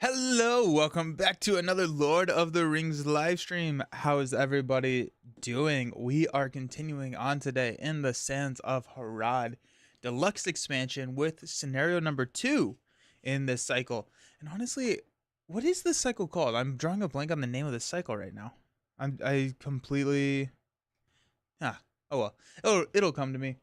Hello, welcome back to another Lord of the Rings live stream. How is everybody doing? We are continuing on today in the Sands of Harad Deluxe expansion with scenario number 2 in this cycle. And honestly, what is this cycle called? I'm drawing a blank on the name of this cycle right now. I completely oh well. It'll come to me.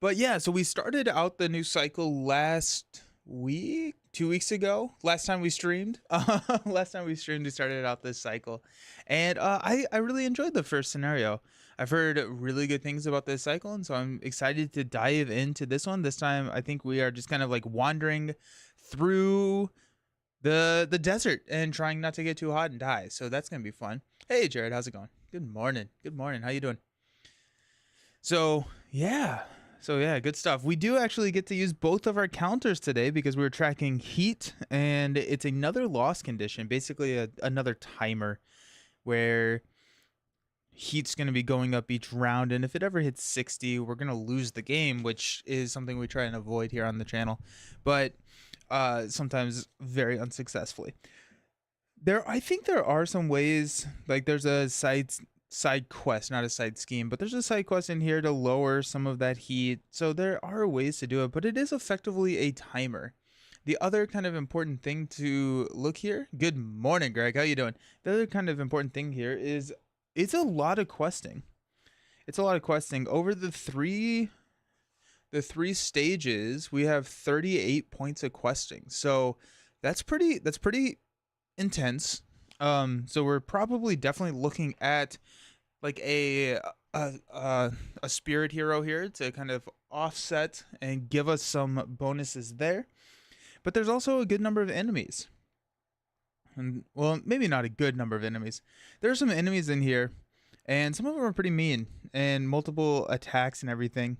But yeah, so we started out the new cycle last week, 2 weeks ago. Last time we streamed, we started out this cycle, and I really enjoyed the first scenario. I've heard really good things about this cycle, and so I'm excited to dive into this one. This time, I think we are just kind of like wandering through the desert and trying not to get too hot and die. So that's gonna be fun. Hey, Jared, how's it going? Good morning. Good morning. How you doing? So yeah, good stuff. We do actually get to use both of our counters today because we're tracking heat, and it's another loss condition, basically another timer where heat's going to be going up each round, and if it ever hits 60, we're going to lose the game, which is something we try and avoid here on the channel, but sometimes very unsuccessfully. I think there are some ways, like there's a side quest, not a side scheme, but there's a side quest in here to lower some of that heat. So there are ways to do it, but it is effectively a timer. The other kind of important thing to look here. Good morning, Greg. How you doing? The other kind of important thing here is it's a lot of questing. It's a lot of questing over the three stages. We have 38 points of questing. So that's pretty intense. So we're probably definitely looking at like a spirit hero here to kind of offset and give us some bonuses there. But there's also a good number of enemies. And well, maybe not a good number of enemies. There are some enemies in here, and some of them are pretty mean and multiple attacks and everything.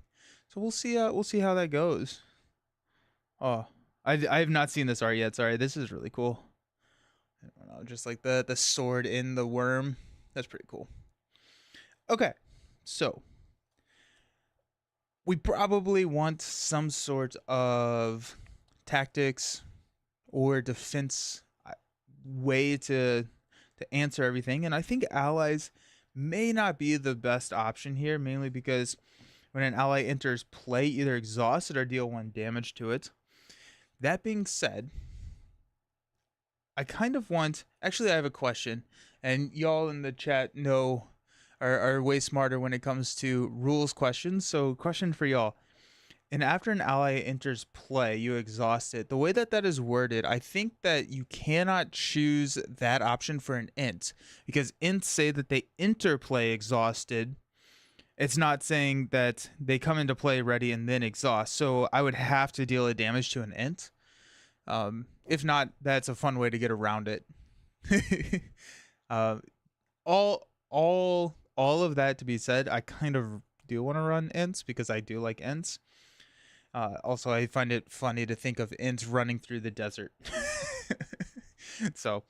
So we'll see how that goes. Oh, I have not seen this art yet. Sorry, this is really cool. I don't know, just like the sword in the worm. That's pretty cool. Okay, so we probably want some sort of tactics or defense way to answer everything, and I think allies may not be the best option here, mainly because when an ally enters play, either exhaust it or deal 1 damage to it. That being said, I kind of want, actually I have a question, and y'all in the chat are way smarter when it comes to rules questions. So question for y'all. And after an ally enters play, you exhaust it. The way that is worded, I think that you cannot choose that option for an int, because ints say that they enter play exhausted. It's not saying that they come into play ready and then exhaust. So I would have to deal a damage to an int. If not, that's a fun way to get around it. All of that to be said, I kind of do want to run ints because I do like ints. Also, I find it funny to think of ints running through the desert. So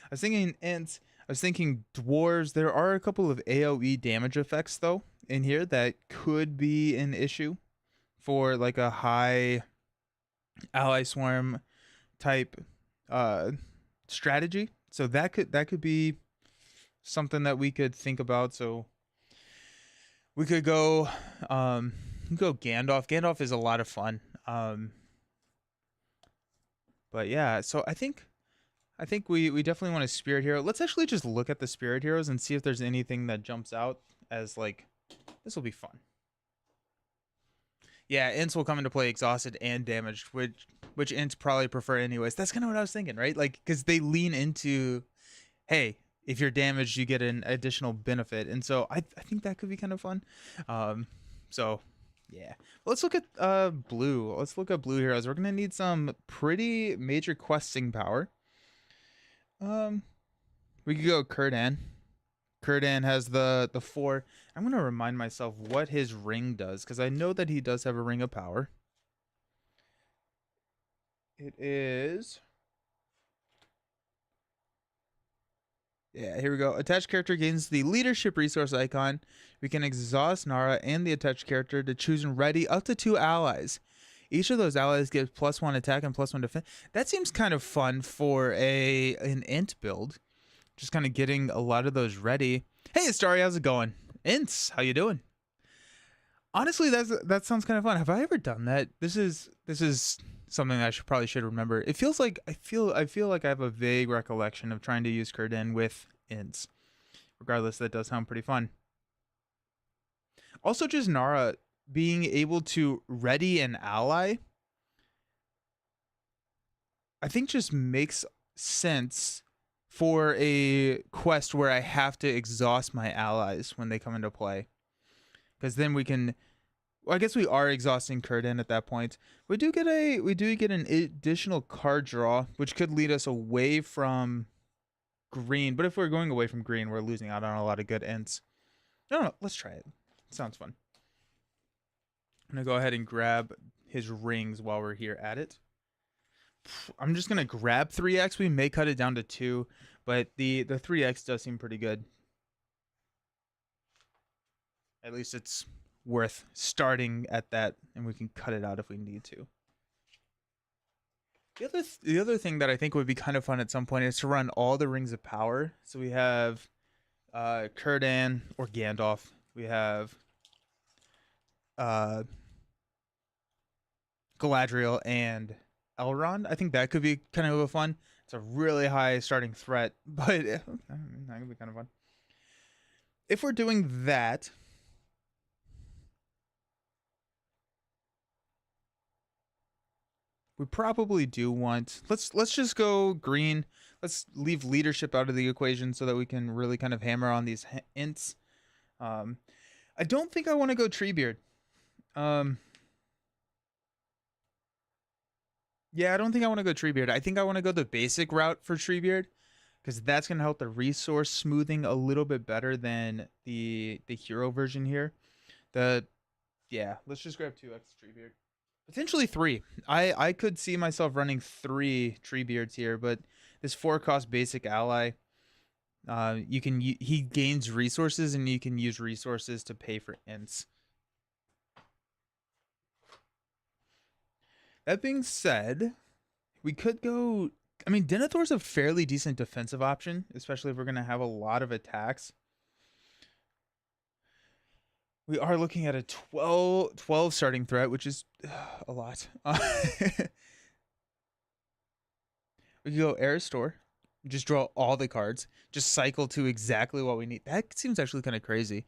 I was thinking ints. I was thinking dwarves. There are a couple of AoE damage effects though in here that could be an issue for like a high ally swarm type strategy. So that could be something that we could think about. So we could go Gandalf. Gandalf is a lot of fun. But yeah, so I think we definitely want a spirit hero. Let's actually just look at the spirit heroes and see if there's anything that jumps out as like, this will be fun. Yeah, ints will come into play exhausted and damaged, which ints probably prefer anyways. That's kind of what I was thinking, right? Like, because they lean into, hey, if you're damaged, you get an additional benefit. And so I think that could be kind of fun. So yeah, well, let's look at blue. Let's look at blue heroes. We're gonna need some pretty major questing power. We could go Círdan. Círdan has the 4. I'm gonna remind myself what his ring does, because I know that he does have a ring of power. It is, yeah, here we go. Attached character gains the leadership resource icon. We can exhaust Nara and the attached character to choose and ready up to 2 allies. Each of those allies gives +1 attack and +1 defense. That seems kind of fun for an int build. Just kind of getting a lot of those ready. Hey, Starry, how's it going? Ints, how you doing? Honestly, that sounds kind of fun. Have I ever done that? This is something I probably should remember. It feels like I feel like I have a vague recollection of trying to use Kurdan with ints. Regardless, that does sound pretty fun. Also, just Nara being able to ready an ally, I think just makes sense for a quest where I have to exhaust my allies when they come into play. Because then we can, well, I guess we are exhausting Kurdan at that point. We do get an additional card draw, which could lead us away from green. But if we're going away from green, we're losing out on a lot of good ints. No, let's try it. Sounds fun. I'm gonna go ahead and grab his rings while we're here at it. I'm just gonna grab 3x. We may cut it down to 2, but the 3x does seem pretty good. At least it's worth starting at that, and we can cut it out if we need to. The other thing that I think would be kind of fun at some point is to run all the rings of power. So we have Kurdan or Gandalf. We have Galadriel and Elrond. I think that could be kind of a fun. It's a really high starting threat, but that could be kind of fun. If we're doing that, we probably do want, let's just go green. Let's leave leadership out of the equation so that we can really kind of hammer on these ints. I don't think I want to go Treebeard. Yeah, I don't think I want to go Treebeard. I think I want to go the basic route for Treebeard, because that's going to help the resource smoothing a little bit better than the hero version here. Yeah, let's just grab 2x Treebeard. Potentially 3. I could see myself running 3 Treebeards here, but this 4-cost basic ally, he gains resources, and you can use resources to pay for ints. That being said, we could go, I mean, Denethor's a fairly decent defensive option, especially if we're going to have a lot of attacks. We are looking at a 12 starting threat, which is a lot. We could go Aristor, just draw all the cards, just cycle to exactly what we need. That seems actually kind of crazy,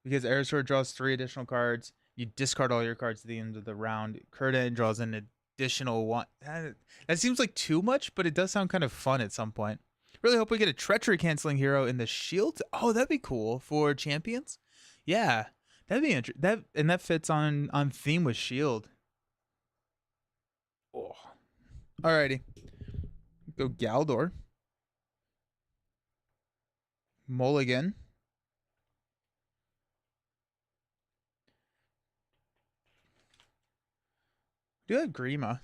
because Aristor draws 3 additional cards. You discard all your cards at the end of the round. Kurdan draws an additional 1. That seems like too much, but it does sound kind of fun at some point. Really hope we get a treachery canceling hero in the shield. Oh, that'd be cool for champions. Yeah, that'd be interesting. That fits on theme with shield. Oh, alrighty. Go Galdor. Mulligan. Do have Grima.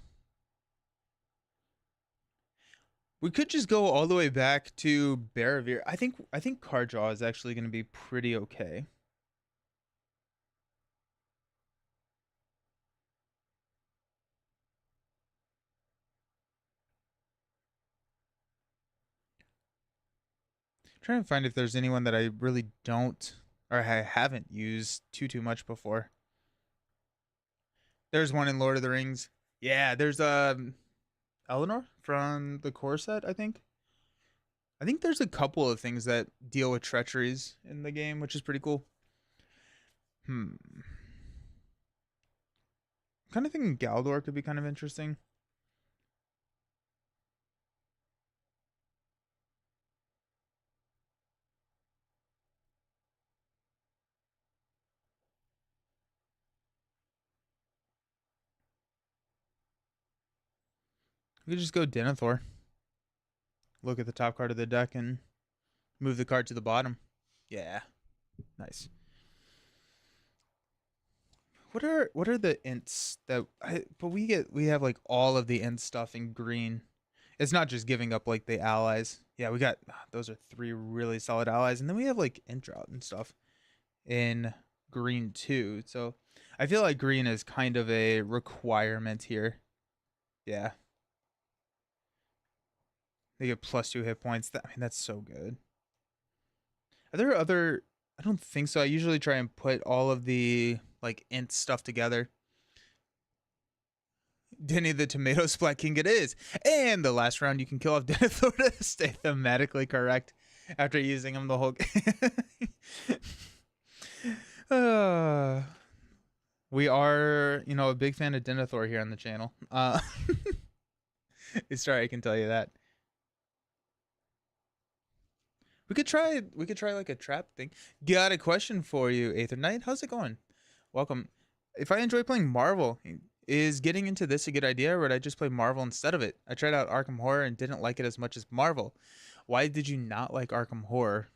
We could just go all the way back to Barravir. I think card draw is actually going to be pretty okay. I'm trying to find if there's anyone that I really don't, or I haven't used too much before. There's one in Lord of the Rings. Yeah, there's Eleanor from the core set, I think. I think there's a couple of things that deal with treacheries in the game, which is pretty cool. I'm kind of thinking Galdor could be kind of interesting. We could just go Denethor. Look at the top card of the deck and move the card to the bottom. Yeah. Nice. What are the ints that but we have like all of the int stuff in green. It's not just giving up like the allies. Yeah, we got those are 3 really solid allies, and then we have like int drought and stuff in green too. So I feel like green is kind of a requirement here. Yeah. They get +2 hit points. I mean, that's so good. Are there other... I don't think so. I usually try and put all of the like int stuff together. Denny the Tomato Splat King it is. And the last round you can kill off Denethor to stay thematically correct after using him the whole game. We are, you know, a big fan of Denethor here on the channel. Sorry, I can tell you that. We could try like a trap thing. Got a question for you, Aether Knight. How's it going? Welcome. If I enjoy playing Marvel, is getting into this a good idea, or would I just play Marvel instead of it? I tried out Arkham Horror and didn't like it as much as Marvel. Why did you not like Arkham Horror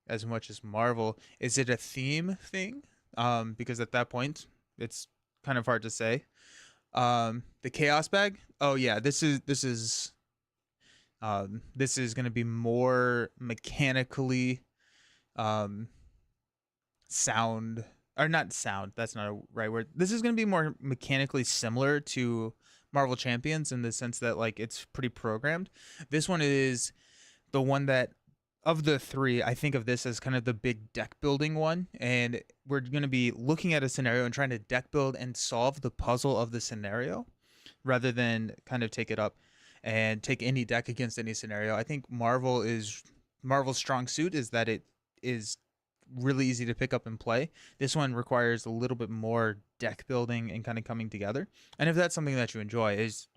as much as Marvel? Is it a theme thing? Because at that point, it's kind of hard to say. The Chaos Bag. Oh yeah, this is going to be more mechanically sound, or not sound, that's not a right word. This is going to be more mechanically similar to Marvel Champions in the sense that like it's pretty programmed. This one is the one that, of the three, I think of this as kind of the big deck building one, and we're going to be looking at a scenario and trying to deck build and solve the puzzle of the scenario rather than kind of take it up and take any deck against any scenario. I think Marvel's strong suit is that it is really easy to pick up and play. This one requires a little bit more deck building and kind of coming together. And if that's something that you enjoy, this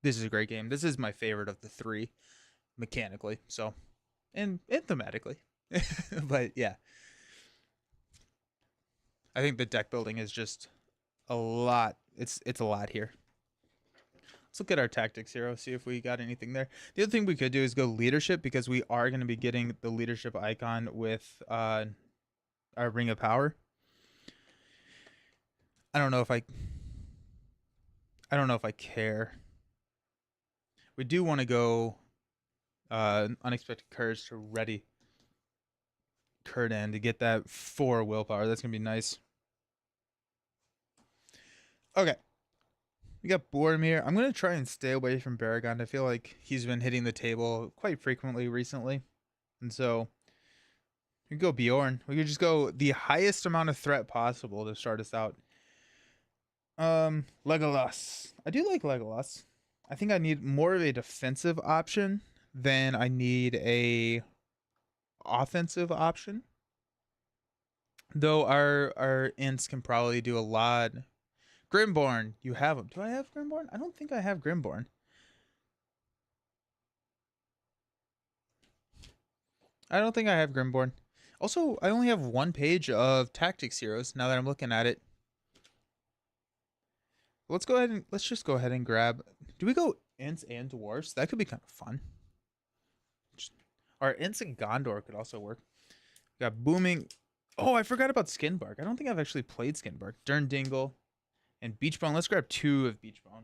is a great game. This is my favorite of the three mechanically, so, and thematically. But yeah, I think the deck building is just a lot. It's a lot here. Let's look at our tactics here. See if we got anything there. The other thing we could do is go leadership, because we are going to be getting the leadership icon with our Ring of Power. I don't know if I care. We do want to go Unexpected Courage to ready Kurdan to get that 4 willpower. That's going to be nice. Okay. We got Boromir. I'm going to try and stay away from Baragon. I feel like he's been hitting the table quite frequently recently. And so we could go Bjorn. We could just go the highest amount of threat possible to start us out. Legolas. I do like Legolas. I think I need more of a defensive option than I need a offensive option. Though our ints can probably do a lot. Grimborn, you have him. Do I have Grimborn? I don't think I have Grimborn. I don't think I have Grimborn. Also, I only have 1 page of tactics heroes now that I'm looking at it. Let's just go ahead and grab. Do we go Ints and Dwarfs? That could be kind of fun. Or Ints and Gondor could also work. We got Booming. Oh, I forgot about Skinbark. I don't think I've actually played Skinbark. Durndingle and Beachbone. Let's grab 2 of Beachbone.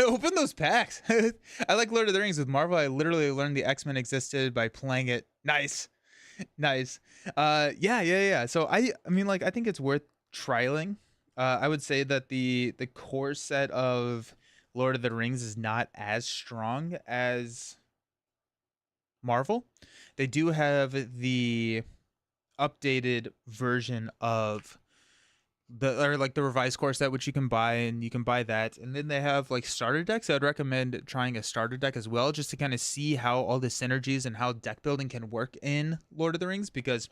Open those packs. I like Lord of the Rings with Marvel. I literally learned the X-Men existed by playing it. Nice. Nice. Yeah. So I mean, like, I think it's worth trialing. I would say that the core set of Lord of the Rings is not as strong as Marvel. They do have the updated version of the revised core set, which you can buy, and you can buy that. And then they have like starter decks. I'd recommend trying a starter deck as well, just to kind of see how all the synergies and how deck building can work in Lord of the Rings, because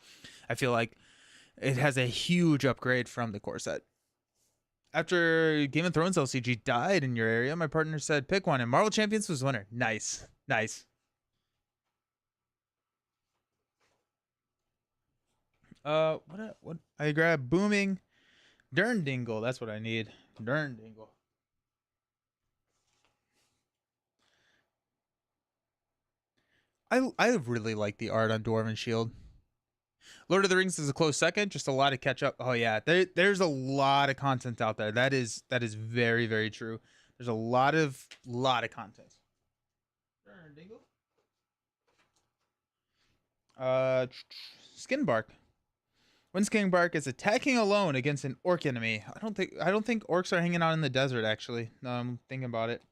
I feel like it has a huge upgrade from the core set. After Game of Thrones LCG died in your area, my partner said pick one, and Marvel Champions was winner. Nice. What I grabbed Booming Durndingle. That's what I need. Durndingle. I really like the art on Dwarven Shield. Lord of the Rings is a close second. Just a lot of catch up. Oh yeah, there's a lot of content out there. That is very, very true. There's a lot of content. Skin bark. When Skin bark is attacking alone against an orc enemy. I don't think orcs are hanging out in the desert actually. No, I'm thinking about it.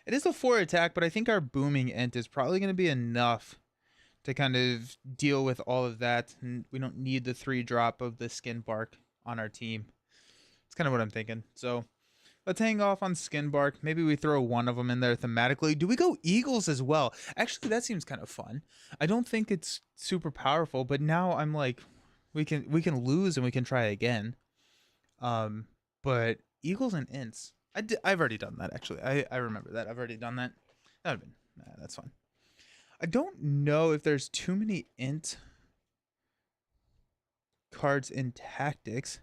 It is a 4 attack, but I think our booming int is probably going to be enough to kind of deal with all of that. And we don't need the 3 drop of the Skin bark on our team. It's kind of what I'm thinking. So let's hang off on Skin bark. Maybe we throw one of them in there thematically. Do we go Eagles as well? Actually, that seems kind of fun. I don't think it's super powerful, but now I'm like, we can lose and we can try again. But Eagles and Ints. I've already done that actually. I remember that. I've already done that. That would have been that's fine. I don't know if there's too many Int cards in Tactics.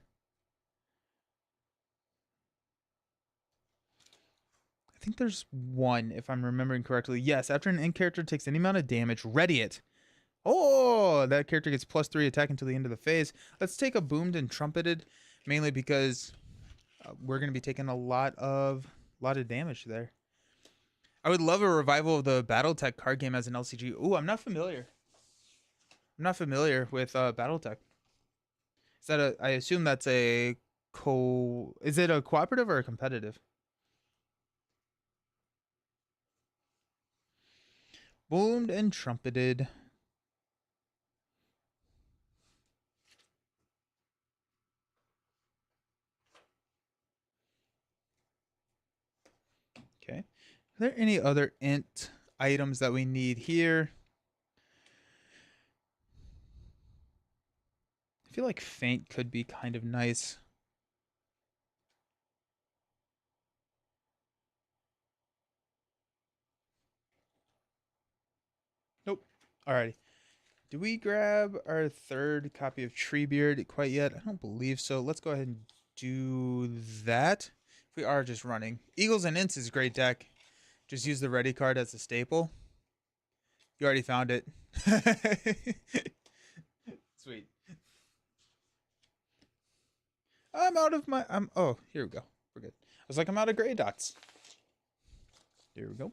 I think there's one, if I'm remembering correctly. Yes, after an Int character takes any amount of damage, ready it. Oh, that character gets +3 attack until the end of the phase. Let's take a boomed and trumpeted, mainly because we're going to be taking a lot of damage there. I would love a revival of the BattleTech card game as an LCG. Ooh, I'm not familiar. I'm not familiar with BattleTech. Is that a? I assume that's a Is it a cooperative or a competitive? Boomed and trumpeted. Okay. Are there any other int items that we need here? I feel like Feint could be kind of nice. Nope. Alrighty. Do we grab our 3rd copy of Treebeard quite yet? I don't believe so. Let's go ahead and do that. If we are just running. Eagles and Ints is a great deck. Just use the ready card as a staple. You already found it. Sweet. I'm out of my... oh, here we go. We're good. I was like, I'm out of gray dots. Here we go.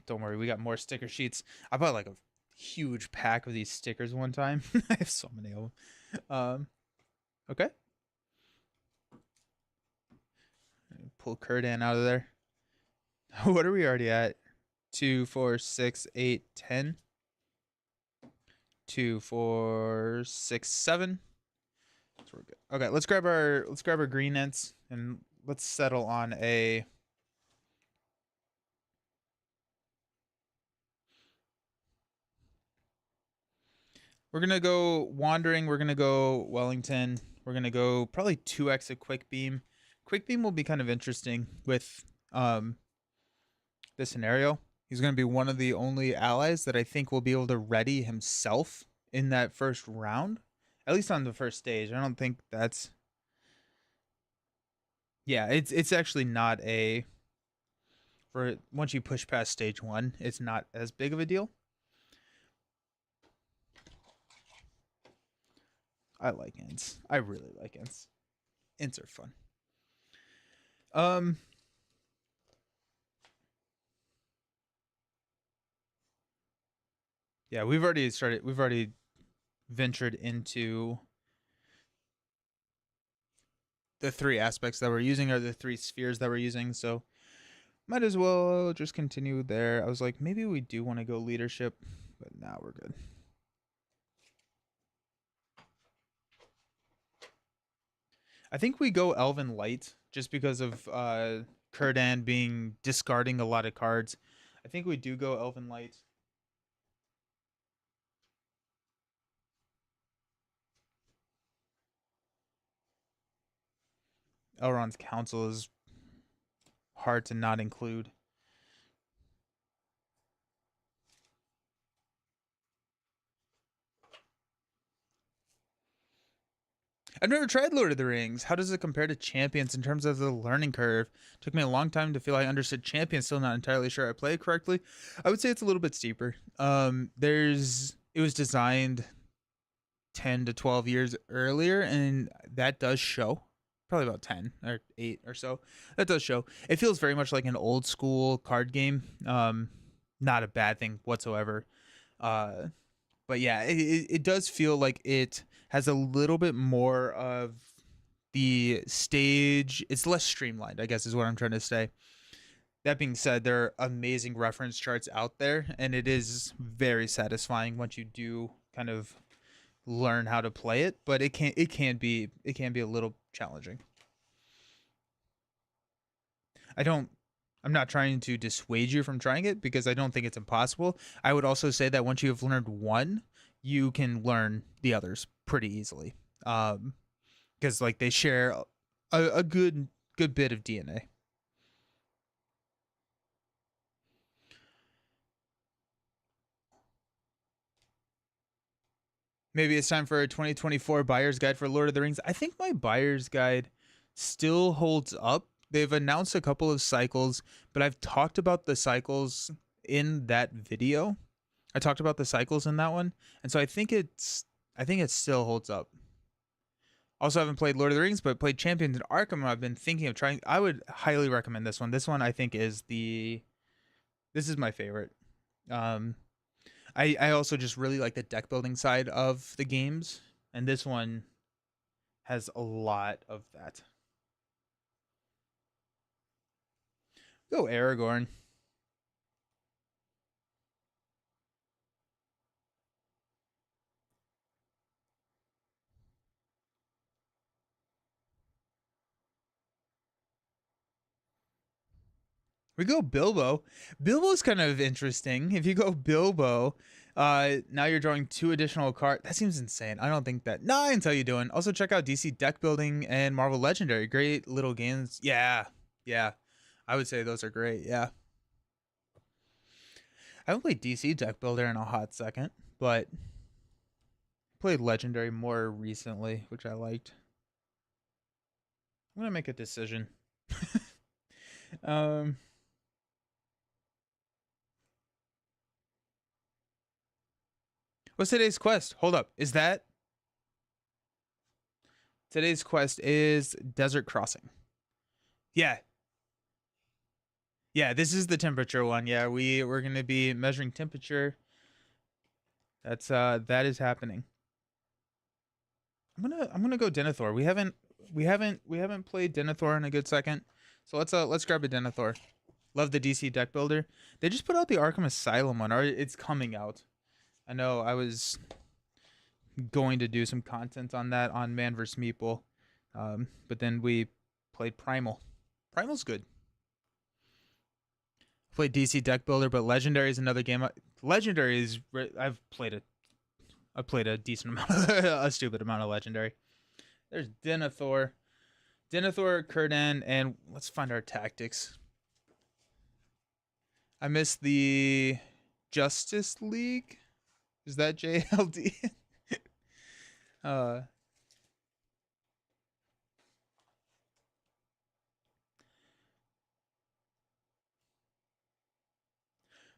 Don't worry, we got more sticker sheets. I bought like a huge pack of these stickers one time. I have so many of them. Okay. Pull Kurdan out of there. What are we already at? 2, 4, 6, 8, 10. 2, 4, 6, 7. So we're good. Okay, let's grab our green ents and let's settle on a... We're going to go Wandering. We're going to go Wellington. We're going to go probably 2x a Quick Beam. Quick Beam will be kind of interesting with this scenario. He's going to be one of the only allies that I think will be able to ready himself in that first round. At least on the first stage. I don't think that's... Yeah, it's actually not a... For once you push past stage 1, it's not as big of a deal. I like Ints. I really like Ints. Ints are fun. Yeah, we've already ventured into the 3 aspects that we're using, or the 3 spheres that we're using, so might as well just continue there. I was like, maybe we do want to go leadership, but now we're good. I think we go Elven Light just because of Kurdan discarding a lot of cards. I think we do go Elven Light. Elrond's Council is hard to not include. I've never tried Lord of the Rings. How does it compare to Champions in terms of the learning curve? Took me a long time to feel I understood Champions. Still not entirely sure I play it correctly. I would say it's a little bit steeper. It was designed 10 to 12 years earlier, and that does show. Probably about 10 or 8 or so. That does show. It feels very much like an old school card game. Not a bad thing whatsoever. But yeah, it does feel like it has a little bit more of the stage. It's less streamlined, I guess, is what I'm trying to say. That being said, there are amazing reference charts out there, and it is very satisfying once you do kind of learn how to play it. But it can be a little challenging. I don't. I'm not trying to dissuade you from trying it because I don't think it's impossible. I would also say that once you have learned one, you can learn the others pretty easily. Because like they share a good bit of DNA. Maybe it's time for a 2024 buyer's guide for Lord of the Rings. I think my buyer's guide still holds up. They've announced a couple of cycles, but I've talked about the cycles in that video. I talked about the cycles in that one, and so I think it still holds up. Also, haven't played Lord of the Rings, but played Champions in Arkham. I've been thinking of trying. I would highly recommend this one. This one I think is this is my favorite. Um, I also just really like the deck building side of the games, and this one has a lot of that. Go Aragorn. We go Bilbo. Bilbo's kind of interesting. If you go Bilbo, now you're drawing 2 additional cards. That seems insane. I don't think that. Nine, how you doing? Also check out DC Deck Building and Marvel Legendary. Great little games. Yeah, yeah. I would say those are great. Yeah. I haven't played DC Deck Builder in a hot second, but played Legendary more recently, which I liked. I'm gonna make a decision. um. What's today's quest? Hold up. Is that today's quest is Desert Crossing? Yeah. Yeah, this is the temperature one. Yeah, we're going to be measuring temperature. That is happening. I'm going to go Denethor. We haven't played Denethor in a good second. So let's grab a Denethor. Love the DC deck builder. They just put out the Arkham Asylum one, or it's coming out. I know I was going to do some content on that on Man vs. Meeple. But then we played Primal. Primal's good. Played DC Deck Builder, but Legendary is another game. Legendary is I've played a decent amount, a stupid amount of Legendary. There's Denethor, Círdan, and let's find our tactics. I missed the Justice League. Is that JLD? uh,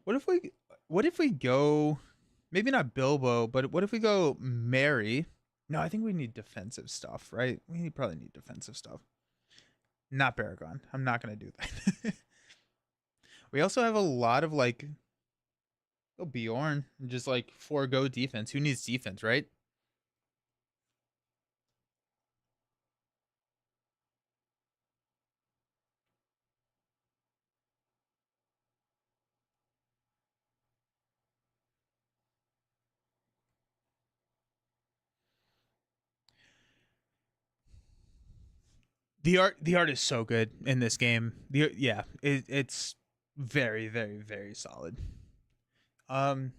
what if we go? Maybe not Bilbo, but what if we go Merry? No, I think we need defensive stuff, right? Probably need defensive stuff. Not Baragon. I'm not gonna do that. We also have a lot of like, oh Bjorn, just like forego defense. Who needs defense, right? The art is so good in this game. It's very very very solid. Um,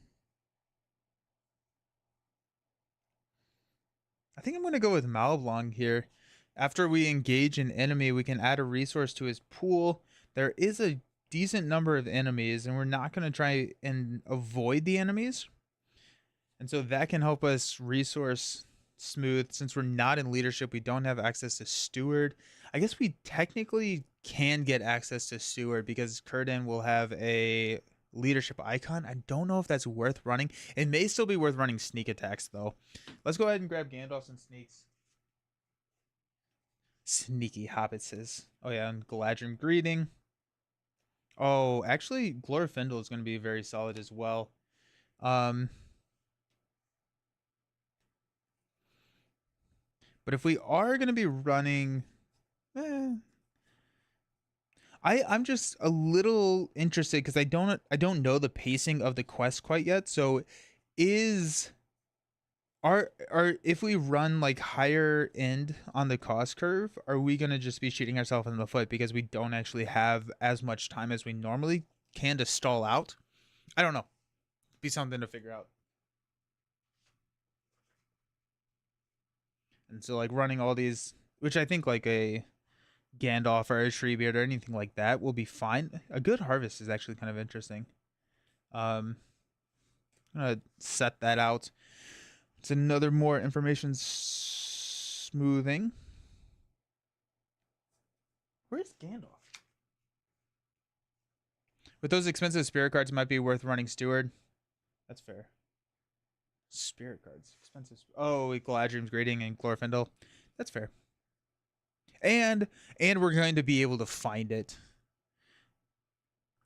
I think I'm gonna go with Malblanc here. After we engage an enemy, we can add a resource to his pool. There is a decent number of enemies, and we're not gonna try and avoid the enemies. And so that can help us resource smooth. Since we're not in leadership, we don't have access to steward. I guess we technically can get access to steward because Círdan will have a leadership icon. I don't know if that's worth running. It may still be worth running sneak attacks though. Let's go ahead and grab Gandalf and sneaks. Sneaky hobbitses. Oh yeah, and Galadrim greeting. Oh, actually Glorfindel is going to be very solid as well. Um But if we are going to be running, eh, I'm just a little interested because I don't know the pacing of the quest quite yet. So is are if we run like higher end on the cost curve, are we gonna just be shooting ourselves in the foot because we don't actually have as much time as we normally can to stall out? I don't know. Be something to figure out. And so like running all these, which I think like a Gandalf or a Treebeard or anything like that will be fine. A good harvest is actually kind of interesting. Um, I'm gonna set that out. It's another more information smoothing. Where's Gandalf? With those expensive spirit cards, it might be worth running Steward. That's fair. Spirit cards, expensive. Oh, Galadriel's Greeting and Glorfindel. That's fair. And we're going to be able to find it.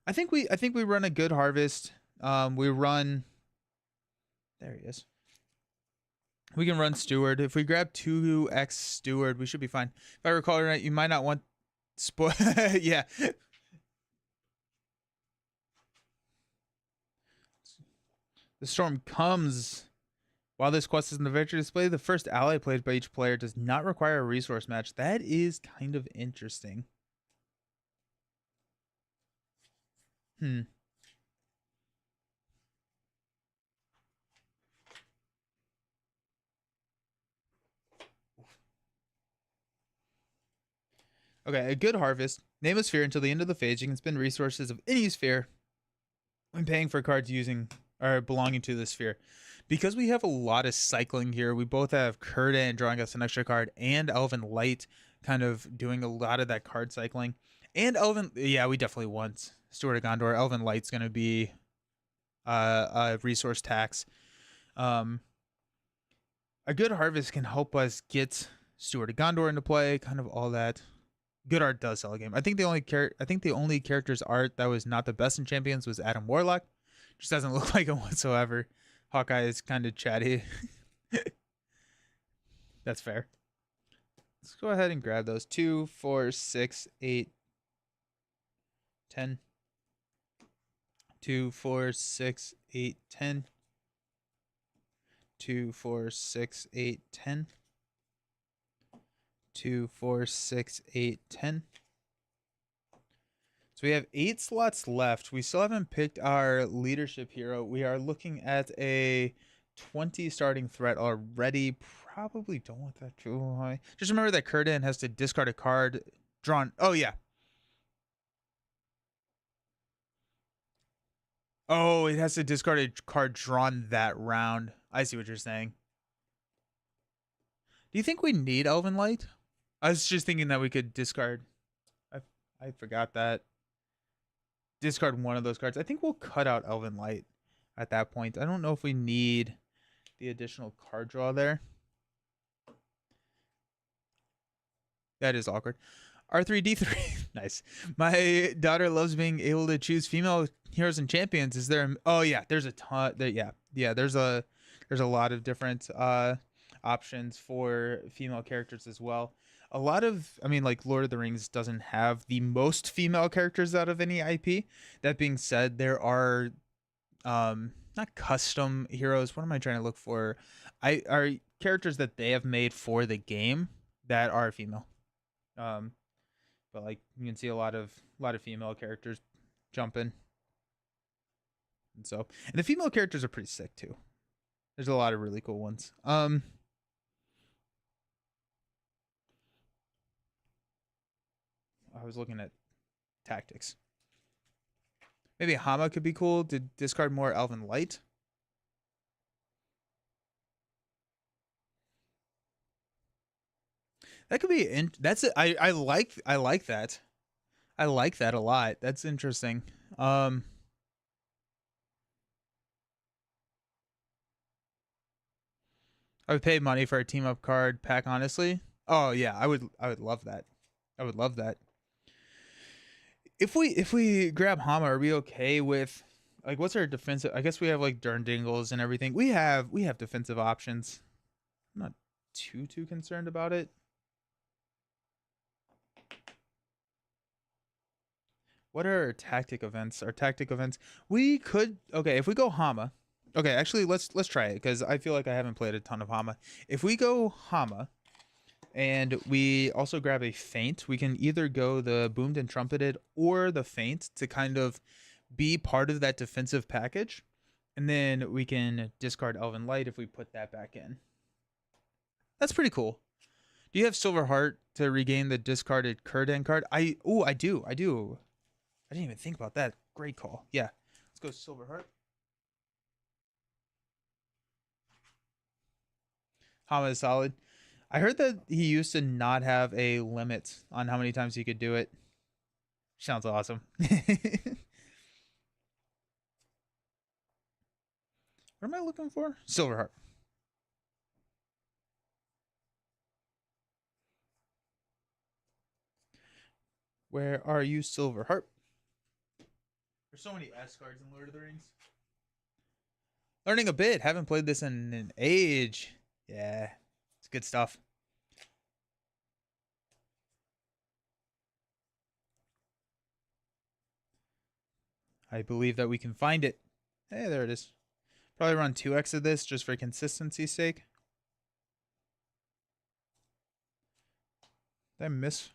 I think we run a good harvest. We run. There he is. We can run Steward. If we grab 2x Steward, we should be fine. If I recall right, you might not want spoil. Yeah. The storm comes. While this quest is in the victory display, the first ally played by each player does not require a resource match. That is kind of interesting. Okay, a good harvest. Name a sphere until the end of the phase. You can spend resources of any sphere when paying for cards using or belonging to the sphere. Because we have a lot of cycling here, we both have Círdan drawing us an extra card and Elven Light kind of doing a lot of that card cycling. And Elven, yeah, we definitely want Steward of Gondor. Elven Light's going to be a resource tax. A good harvest can help us get Steward of Gondor into play, kind of all that. Good art does sell a game. I think the only character's art that was not the best in Champions was Adam Warlock. Just doesn't look like him whatsoever. Hawkeye is kind of chatty. That's fair. Let's go ahead and grab those 2, 4, 6, 8, 10. 2, 4, 6, 8, 10. 2, 4, 6, 8, 10. 2, 4, 6, 8, 10. So we have 8 slots left. We still haven't picked our leadership hero. We are looking at a 20 starting threat already. Probably don't want that too high. Just remember that Círdan has to discard a card drawn. Oh, yeah. Oh, it has to discard a card drawn that round. I see what you're saying. Do you think we need Elven Light? I was just thinking that we could discard. I forgot that. Discard one of those cards. I think we'll cut out Elven Light at that point. I don't know if we need the additional card draw there. That is awkward. R3D3. Nice. My daughter loves being able to choose female heroes and champions. Is there? Oh yeah, there's a ton. Yeah. There's a lot of different options for female characters as well. A lot of, I mean, like Lord of the Rings doesn't have the most female characters out of any IP. That being said, there are not custom heroes. What am I trying to look for? Are characters that they have made for the game that are female. But like you can see a lot of female characters jumping. And the female characters are pretty sick too. There's a lot of really cool ones. I was looking at tactics. Maybe Hama could be cool to discard more Elven Light. That could be that's it. I like that. I like that a lot. That's interesting. I would pay money for a team up card pack, honestly. Oh yeah, I would love that. I would love that. If we grab Hama, are we okay with like what's our defensive? I guess we have like Durndingles and everything. We have defensive options. I'm not too concerned about it. What are our tactic events? Our tactic events, we could, okay, if we go Hama. Okay, actually let's try it because I feel like I haven't played a ton of Hama. If we go Hama and we also grab a feint, we can either go the boomed and trumpeted or the feint to kind of be part of that defensive package. And then we can discard Elven Light if we put that back in. That's pretty cool. Do you have Silver Heart to regain the discarded Kurdan card? I do. I didn't even think about that. Great call. Yeah. Let's go Silver Heart. Hama is solid. I heard that he used to not have a limit on how many times he could do it. Sounds awesome. What am I looking for? Silver Heart. Where are you, Silver Heart? There's so many S cards in Lord of the Rings. Learning a bit. Haven't played this in an age. Yeah, it's good stuff. I believe that we can find it. Hey, there it is. Probably run 2x of this just for consistency's sake. Did I miss?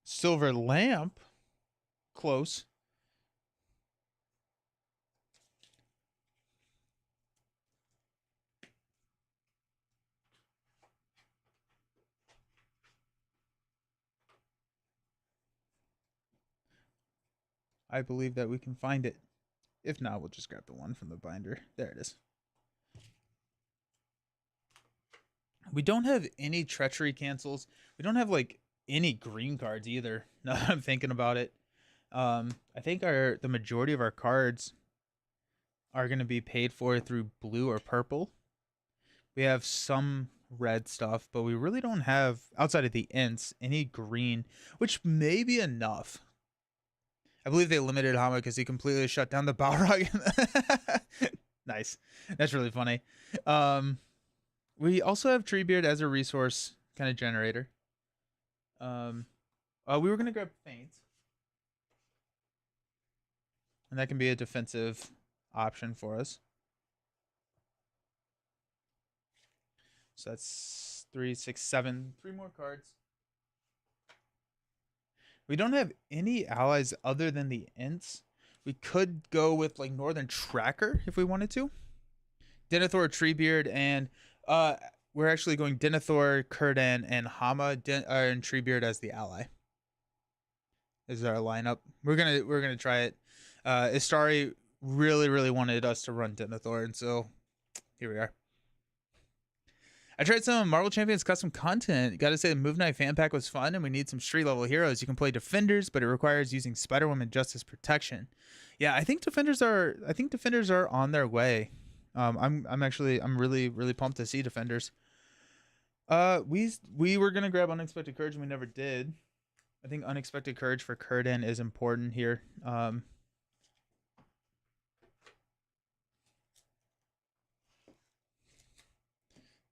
Silver Lamp. Close. I believe that we can find it. If not, we'll just grab the one from the binder. There it is. We don't have any treachery cancels. We don't have like any green cards either. Now that I'm thinking about it. I think the majority of our cards are going to be paid for through blue or purple. We have some red stuff, but we really don't have, outside of the Ints, any green, which may be enough. I believe they limited Hama because he completely shut down the Balrog. Nice. That's really funny. We also have Treebeard as a resource kind of generator. We were going to grab Feint. And that can be a defensive option for us. So that's 3, 6, 7. 3 more cards. We don't have any allies other than the Ints. We could go with like Northern Tracker if we wanted to. Denethor, Treebeard, and we're actually going Denethor, Kurdan, and Hama, and Treebeard as the ally. This is our lineup. We're gonna try it. Istari really wanted us to run Denethor, and so here we are. I tried some Marvel Champions custom content. Gotta say the Move Knight fan pack was fun, and we need some street level heroes. You can play Defenders, but it requires using Spider-Woman Justice Protection. Yeah, I think Defenders are on their way. I'm really pumped to see Defenders. We were gonna grab Unexpected Courage and we never did. I think Unexpected Courage for Kurdan is important here.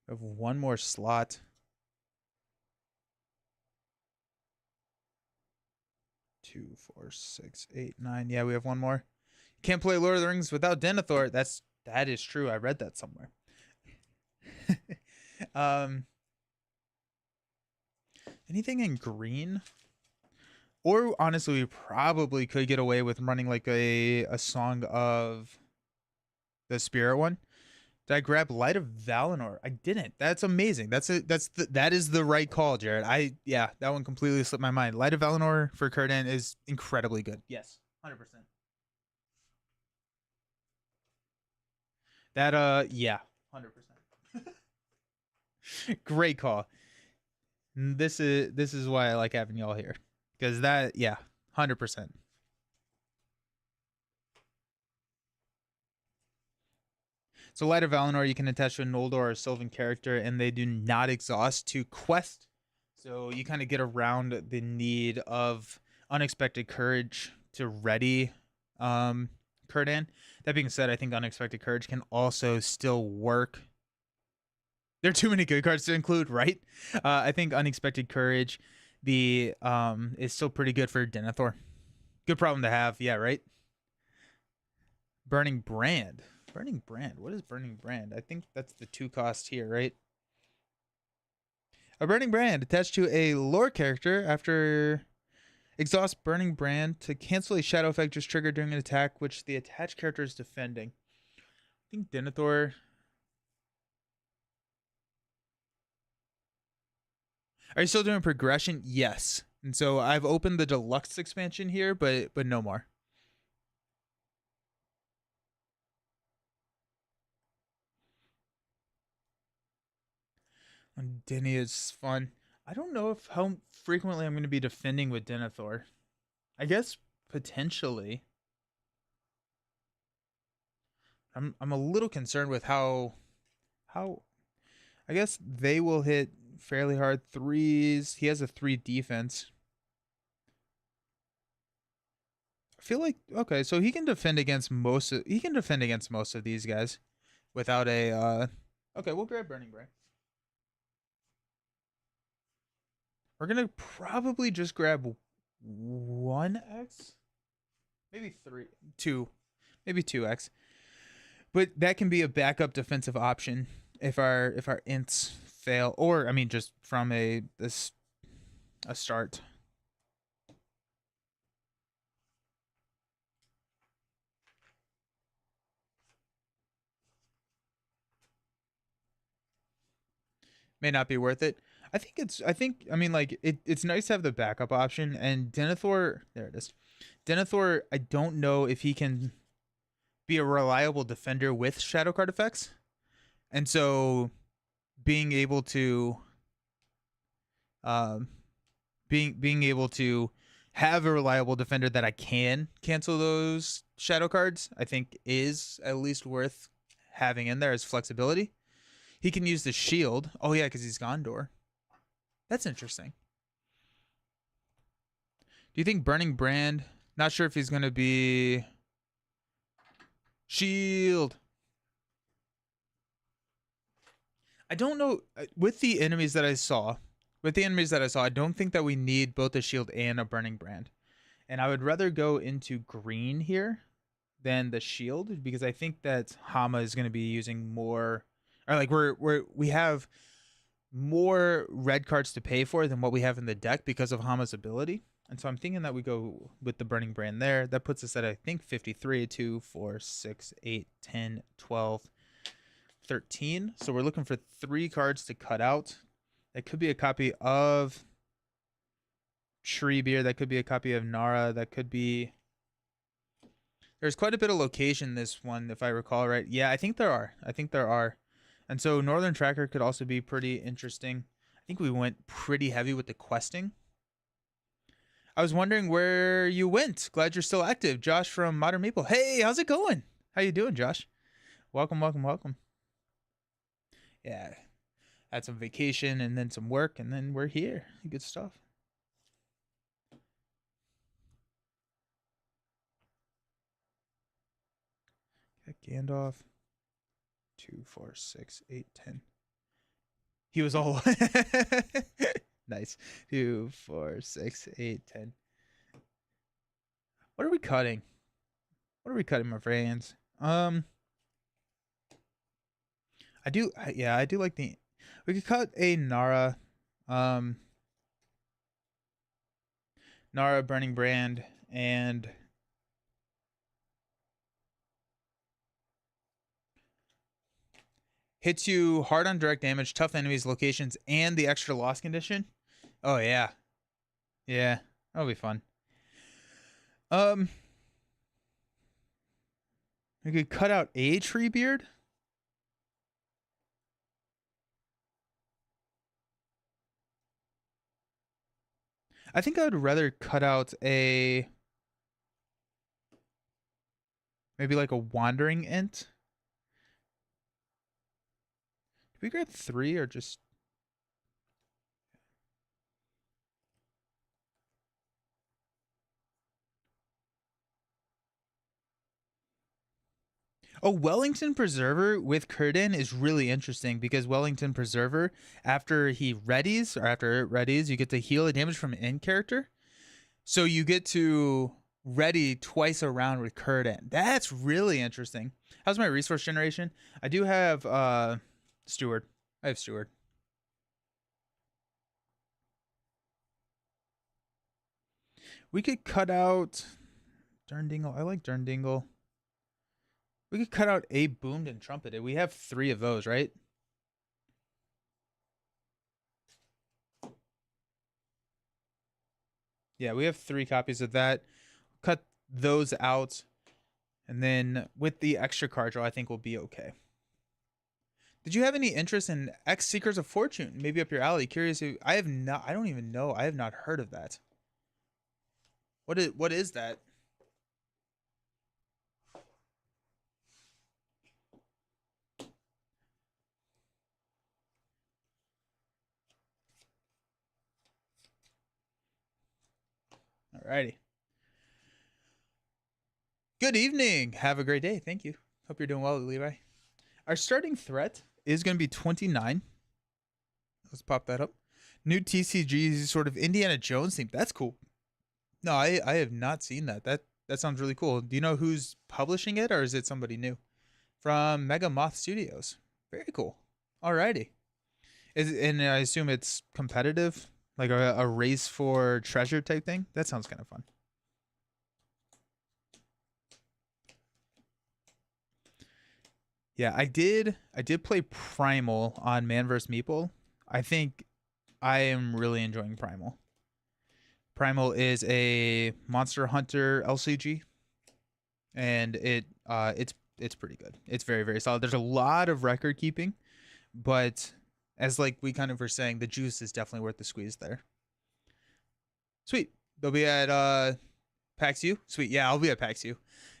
We have one more slot. Two, 4, 6, 8, 9. Yeah, we have one more. Can't play Lord of the Rings without Denethor. That is true. I read that somewhere. Anything in green? Or honestly, we probably could get away with running like a Song of the Spirit one. Did I grab Light of Valinor? I didn't. That's amazing. That is the right call, Jared. Yeah, that one completely slipped my mind. Light of Valinor for Kurdan is incredibly good. Yes, 100%. That yeah, 100%. Great call. This is why I like having y'all here, because that, yeah, 100%. So Light of Valinor, you can attach to a Noldor or Sylvan character, and they do not exhaust to quest. So you kind of get around the need of Unexpected Courage to ready Kurdan. That being said, I think Unexpected Courage can also still work. There are too many good cards to include, right? I think Unexpected Courage is still pretty good for Denethor. Good problem to have, yeah, right? Burning Brand. Burning Brand. What is Burning Brand? I think that's the 2 cost here, right? A Burning Brand attached to a lore character after exhaust Burning Brand to cancel a shadow effect just triggered during an attack which the attached character is defending. I think Denethor. Are you still doing progression? Yes. And so I've opened the deluxe expansion here, but no more. And Denny is fun. I don't know if how frequently I'm going to be defending with Denethor. I guess potentially. I'm a little concerned with how I guess they will hit fairly hard threes. He has a 3 defense. I feel like okay, so he can defend against most of these guys without a okay, we'll grab Burning Brand. We're gonna probably just grab 1x, maybe 2, maybe 2x. But that can be a backup defensive option if our ints fail, or I mean, just from a start. May not be worth it. I mean, like it's nice to have the backup option. And Denethor, there it is. Denethor, I don't know if he can be a reliable defender with shadow card effects, and so being able to, um, being able to have a reliable defender that I can cancel those shadow cards, I think is at least worth having in there as flexibility. He can use the shield. Oh yeah, because he's Gondor. That's interesting. Do you think Burning Brand? Not sure if he's gonna be shield. I don't know. With the enemies that I saw, I don't think that we need both a shield and a Burning Brand. And I would rather go into green here than the shield because I think that Hama is going to be using more, or like we have more red cards to pay for than what we have in the deck because of Hama's ability. And so I'm thinking that we go with the Burning Brand there. That puts us at, I think, 53, 2, 4, 6, 8, 10, 12, 13. So we're looking for 3 cards to cut out. That could be a copy of Treebeard. That could be a copy of Nara. That could be... There's quite a bit of location in this one, if I recall right. Yeah, I think there are. And so Northern Tracker could also be pretty interesting. I think we went pretty heavy with the questing. I was wondering where you went. Glad you're still active. Josh from Modern Maple. Hey, how's it going? How you doing, Josh? Welcome. Yeah, had some vacation and then some work, and then we're here. Good stuff. Got Gandalf. 2, 4, 6, 8, 10. He was all nice. 2, 4, 6, 8, 10. What are we cutting? My friends? I do like the... We could cut a Nara. Nara, Burning Brand, and... Hits you hard on direct damage, tough enemies, locations, and the extra loss condition. Oh, yeah. Yeah, that'll be fun. We could cut out a Treebeard. I think I would rather cut out a... Maybe like a Wandering Ent. Did we grab 3 or just... Oh, Wellington Preserver with Kurdan is really interesting because Wellington Preserver, after he readies, or after it readies, you get to heal the damage from an in character. So you get to ready twice around with Kurdan. That's really interesting. How's my resource generation? I do have Steward. I have Steward. We could cut out Durndingle. I like Durndingle. We could cut out A Boomed and Trumpeted. We have 3 of those, right? Yeah, we have 3 copies of that. Cut those out. And then with the extra card draw, I think we'll be okay. Did you have any interest in X Seekers of Fortune? Maybe up your alley. Curious if I have not. I don't even know. I have not heard of that. What is that? Alrighty. Good evening. Have a great day. Thank you. Hope you're doing well, Levi. Our starting threat is going to be 29. Let's pop that up. New TCG sort of Indiana Jones theme. That's cool. No, I have not seen that. That sounds really cool. Do you know who's publishing it, or is it somebody new? From Mega Moth Studios. Very cool. Alrighty. And I assume it's competitive, like a race for treasure type thing. That sounds kind of fun. Yeah, I did play Primal on Man vs. Meeple. I think I am really enjoying Primal. Primal is a Monster Hunter LCG, and it's pretty good. It's very, very solid. There's a lot of record keeping, but as like we kind of were saying, the juice is definitely worth the squeeze there. Sweet. They'll be at PAX U? Sweet. Yeah, I'll be at PAX U.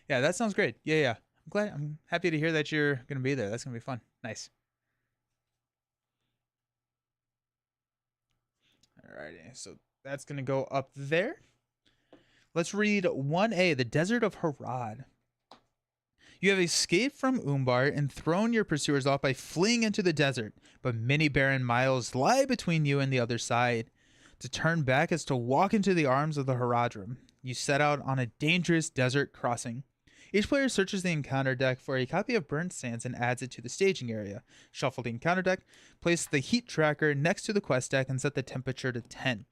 Yeah, that sounds great. Yeah. I'm happy to hear that you're gonna be there. That's gonna be fun. Nice. Alrighty, so that's gonna go up there. Let's read 1A, the Desert of Harad. You have escaped from Umbar and thrown your pursuers off by fleeing into the desert, but many barren miles lie between you and the other side. To turn back is to walk into the arms of the Haradrim. You set out on a dangerous desert crossing. Each player searches the encounter deck for a copy of Burnt Sands and adds it to the staging area. Shuffle the encounter deck, place the heat tracker next to the quest deck, and set the temperature to 10.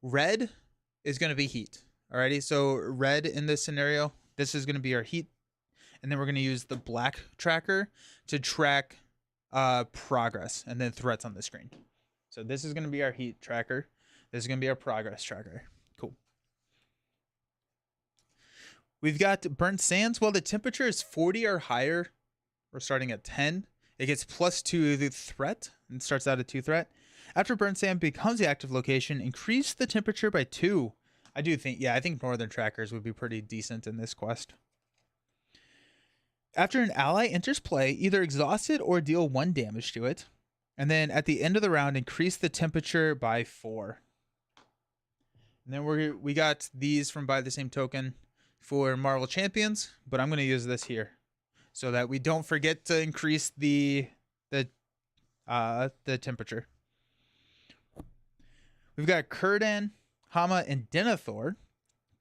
Red is going to be heat. Alrighty, so red in this scenario, this is going to be our heat. And then we're going to use the black tracker to track progress and then threats on the screen. So this is going to be our heat tracker. This is going to be our progress tracker. Cool. We've got Burnt Sands. Well, the temperature is 40 or higher. We're starting at 10. It gets +2 the threat and starts out at 2 threat. After Burnt Sand becomes the active location, increase the temperature by 2. I think Northern Trackers would be pretty decent in this quest. After an ally enters play, either exhaust it or deal 1 damage to it. And then at the end of the round, increase the temperature by 4. And then we got these from Buy the Same Token for Marvel Champions, but I'm going to use this here so that we don't forget to increase the temperature. We've got Kurdan, Hama, and Denethor.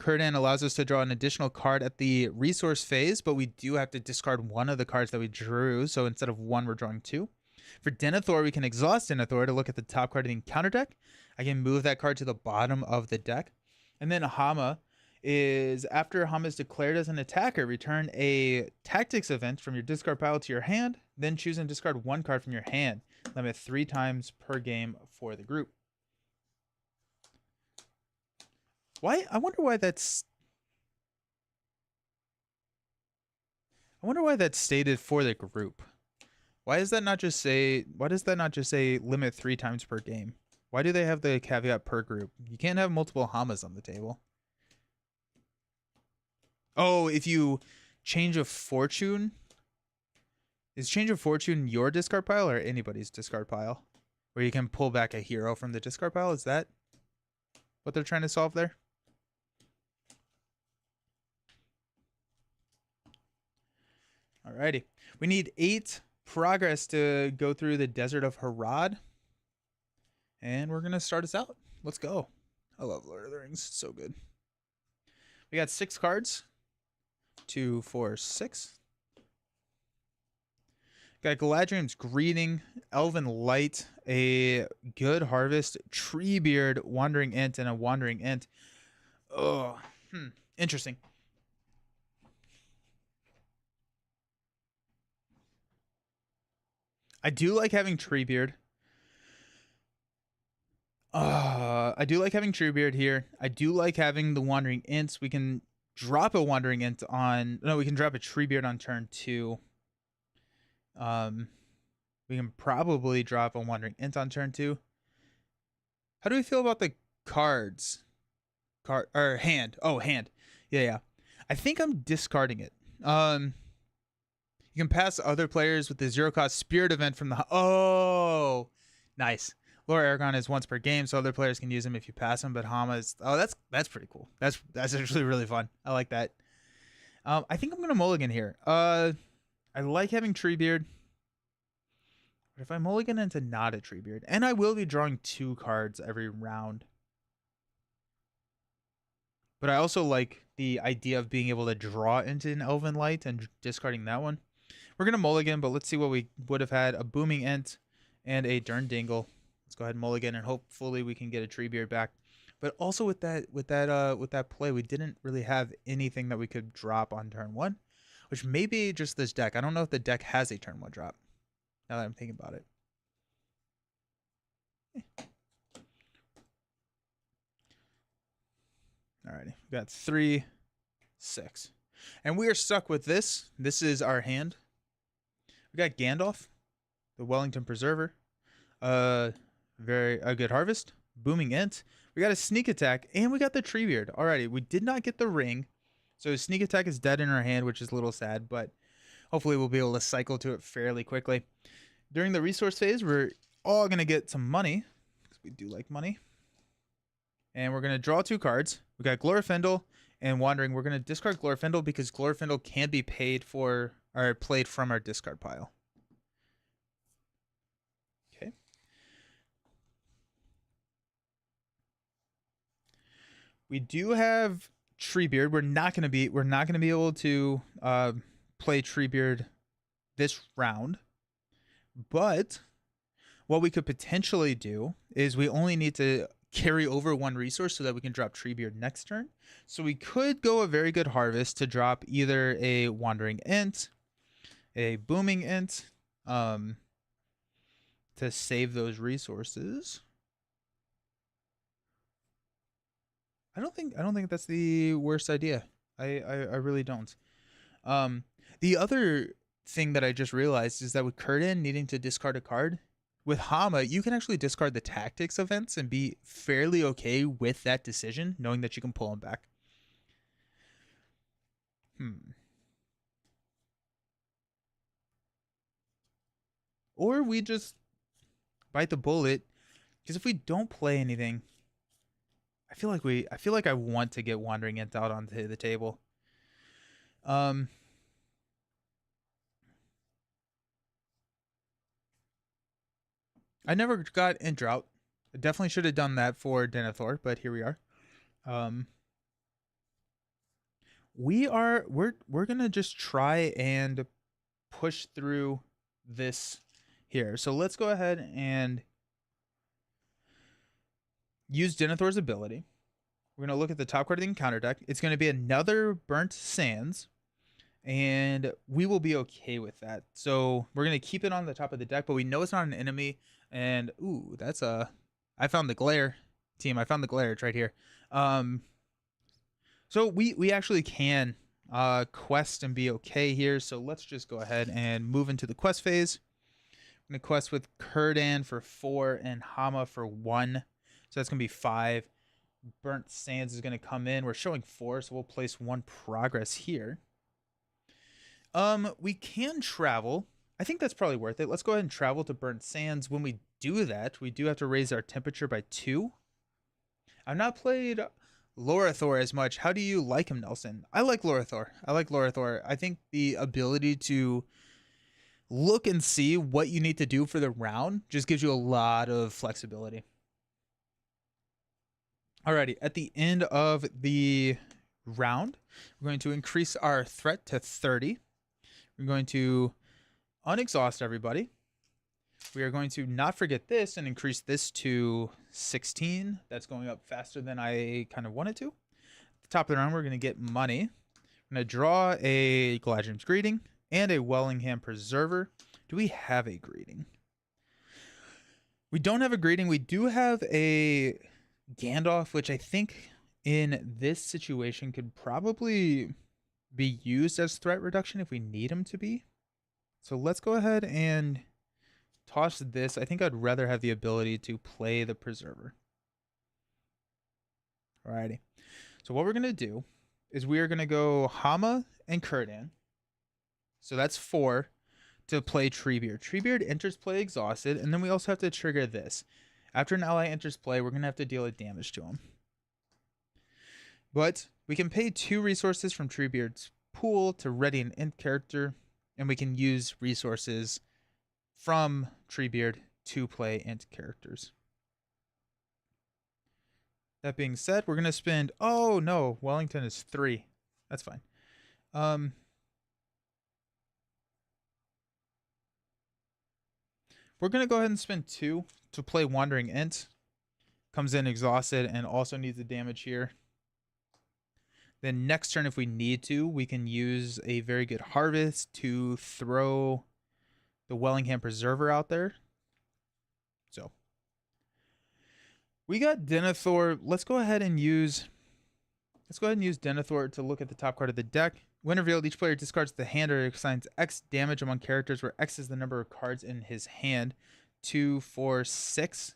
Kurdan allows us to draw an additional card at the resource phase, but we do have to discard 1 of the cards that we drew. So instead of 1, we're drawing 2. For Denethor, we can exhaust Denethor to look at the top card of the encounter deck. I can move that card to the bottom of the deck. And then Hama is, after Hama is declared as an attacker, return a tactics event from your discard pile to your hand, then choose and discard 1 card from your hand. Limit 3 times per game for the group. Why? I wonder why that's stated for the group. Why does that not just say limit 3 times per game? Why do they have the caveat per group? You can't have multiple Hamas on the table. Oh, if you change a fortune, is change of fortune your discard pile or anybody's discard pile? Where you can pull back a hero from the discard pile? Is that what they're trying to solve there? Alrighty. We need 8 progress to go through the Desert of Harad. And we're going to start us out. Let's go. I love Lord of the Rings. It's so good. We got 6 cards. 2, 4, 6. Got Galadriel's Greeting, Elven Light, a Good Harvest, Treebeard, Wandering Ent, and a Wandering Ent. Oh, interesting. I do like having Treebeard. I do like having Treebeard here. I do like having the Wandering Ents. We can drop a Wandering Ent on... No, we can drop a Treebeard on turn 2. We can probably drop a Wandering Ent on turn 2. How do we feel about the cards? Hand. Oh, hand. Yeah. I think I'm discarding it. You can pass other players with the 0-cost Spirit Event from the... Oh, nice. Lord Aragorn is once per game, so other players can use him if you pass him. But Hama is... Oh, that's pretty cool. That's actually really fun. I like that. I think I'm gonna mulligan here. I like having Treebeard. But if I mulligan into not a Treebeard, and I will be drawing 2 cards every round. But I also like the idea of being able to draw into an Elven Light and discarding that one. We're going to mulligan, but let's see what we would have had. A Booming Ent and a Durndingle. Let's go ahead and mulligan, and hopefully we can get a Treebeard back. But also with that play, we didn't really have anything that we could drop on turn 1, which may be just this deck. I don't know if the deck has a turn 1 drop, now that I'm thinking about it. Alrighty, we got 3, 6. And we are stuck with this. This is our hand. We got Gandalf, the Wellington Preserver, a Good Harvest, Booming Ent. We got a Sneak Attack, and we got the Treebeard. Alrighty, we did not get the ring, so Sneak Attack is dead in our hand, which is a little sad, but hopefully we'll be able to cycle to it fairly quickly. During the resource phase, we're all going to get some money, because we do like money. And we're going to draw 2 cards. We got Glorfindel and Wandering. We're going to discard Glorfindel because Glorfindel can be paid for or played from our discard pile. Okay. We do have Treebeard. We're not going to be able to play Treebeard this round. But what we could potentially do is we only need to carry over 1 resource so that we can drop Treebeard next turn. So we could go a Very Good Harvest to drop either a Wandering Ent, a Booming Ent, to save those resources. I don't think that's the worst idea. I really don't. The other thing that I just realized is that with Círdan needing to discard a card, with Hama, you can actually discard the tactics events and be fairly okay with that decision, knowing that you can pull them back. Or we just bite the bullet, because if we don't play anything, I feel like I want to get Wandering Ent out onto the table. I never got in Drought. I definitely should have done that for Denethor, but here we are. We're gonna just try and push through this here. So let's go ahead and use Denethor's ability. We're gonna look at the top card of the encounter deck. It's gonna be another Burnt Sands, and we will be okay with that. So we're gonna keep it on the top of the deck, but we know it's not an enemy. And ooh, that's I found the glare, team. I found the glare. It's right here. So we actually can quest and be okay here. So let's just go ahead and move into the quest phase. I'm gonna quest with Círdan for 4 and Hama for 1. So that's gonna be 5. Burnt Sands is gonna come in. We're showing 4, so we'll place 1 progress here. We can travel. I think that's probably worth it. Let's go ahead and travel to Burnt Sands. When we do that, we do have to raise our temperature by 2. I've not played Lorathor as much. How do you like him, Nelson? I like Lorathor. I like Lorathor. I think the ability to look and see what you need to do for the round just gives you a lot of flexibility. Alrighty, at the end of the round, we're going to increase our threat to 30. We're going to unexhaust everybody. We are going to not forget this and increase this to 16. That's going up faster than I kind of wanted to. At the top of the round, we're going to get money. I'm going to draw a Galadrim's Greeting and a Wellingham Preserver. Do we have a greeting? We don't have a greeting. We do have a Gandalf, which I think in this situation could probably be used as threat reduction if we need him to be. So let's go ahead and toss this. I think I'd rather have the ability to play the Preserver. Alrighty. So what we're going to do is we are going to go Hama and Círdan. So that's 4 to play Treebeard. Treebeard enters play exhausted, and then we also have to trigger this. After an ally enters play, we're going to have to deal a damage to him. But we can pay 2 resources from Treebeard's pool to ready an end character, and we can use resources from Treebeard to play end characters. That being said, we're going to spend... Oh, no. Wellington is 3. That's fine. We're going to go ahead and spend 2 to play Wandering Ent. Comes in exhausted and also needs the damage here. Then next turn, if we need to, we can use a very good Harvest to throw the Wellingham Preserver out there. So we got Denethor. Let's go ahead and use Denethor to look at the top card of the deck. When revealed, each player discards the hand or assigns X damage among characters, where X is the number of cards in his hand. 2, 4, 6.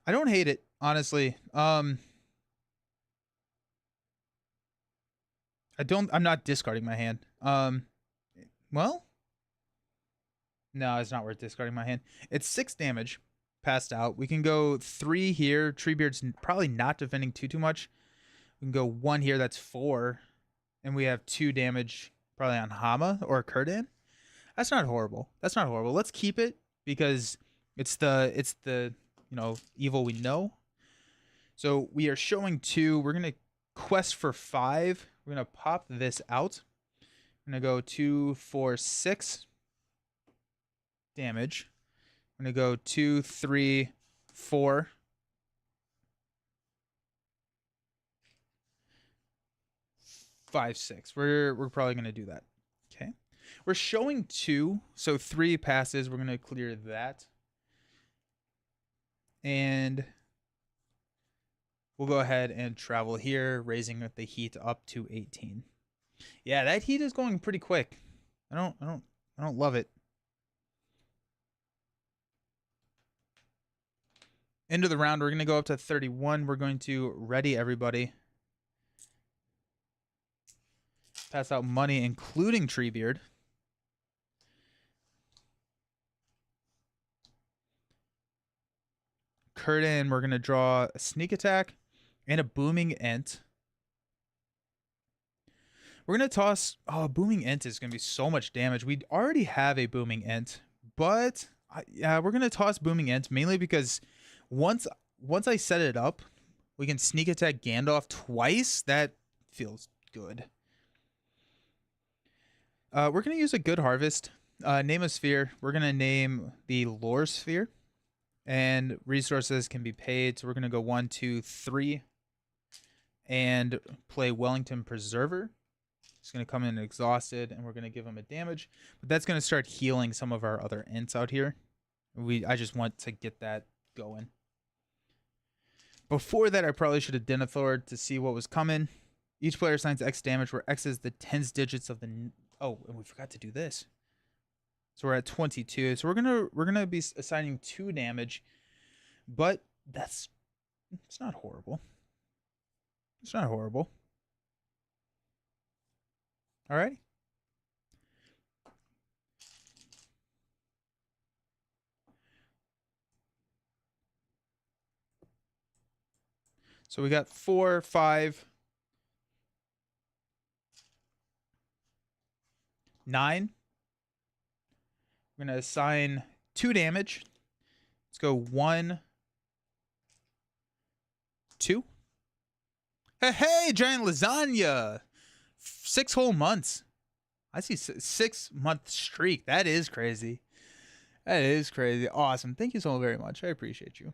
I don't hate it, honestly. I'm not discarding my hand. Well, no, it's not worth discarding my hand. It's 6 damage passed out. We can go 3 here. Treebeard's probably not defending too much. We can go 1 here. That's 4. And we have 2 damage probably on Hama or Círdan. That's not horrible. That's not horrible. Let's keep it because it's the evil we know. So we are showing 2. We're going to quest for 5. We're going to pop this out. I'm going to go 2, 4, 6 damage. I'm going to go 2, 3, 4. 5, 6. We're probably going to do that. Okay. We're showing 2, so 3 passes. We're going to clear that. And we'll go ahead and travel here, raising the heat up to 18. Yeah, that heat is going pretty quick. I don't love it. End of the round, we're going to go up to 31. We're going to ready everybody. Pass out money, including Treebeard. Círdan, we're going to draw a Sneak Attack and a Booming Ent. We're going to toss... Oh, Booming Ent is going to be so much damage. We already have a Booming Ent, but yeah, we're going to toss Booming Ent mainly because once I set it up, we can Sneak Attack Gandalf twice. That feels good. We're going to use a good Harvest. Name a sphere. We're going to name the Lore Sphere. And resources can be paid. So we're going to go 1, 2, 3. And play Wellington Preserver. It's going to come in exhausted. And we're going to give him a damage. But that's going to start healing some of our other Ents out here. I just want to get that going. Before that, I probably should have Denethor to see what was coming. Each player assigns X damage, where X is the tens digits of the... Oh, and we forgot to do this. So we're at 22. So we're gonna be assigning 2 damage, but it's not horrible. It's not horrible. All right. So we got 4, 5, 9. We're going to assign 2 damage. Let's go 1, 2. Hey, giant lasagna! 6 whole months. I see 6-month streak. That is crazy. That is crazy. Awesome. Thank you so very much. I appreciate you.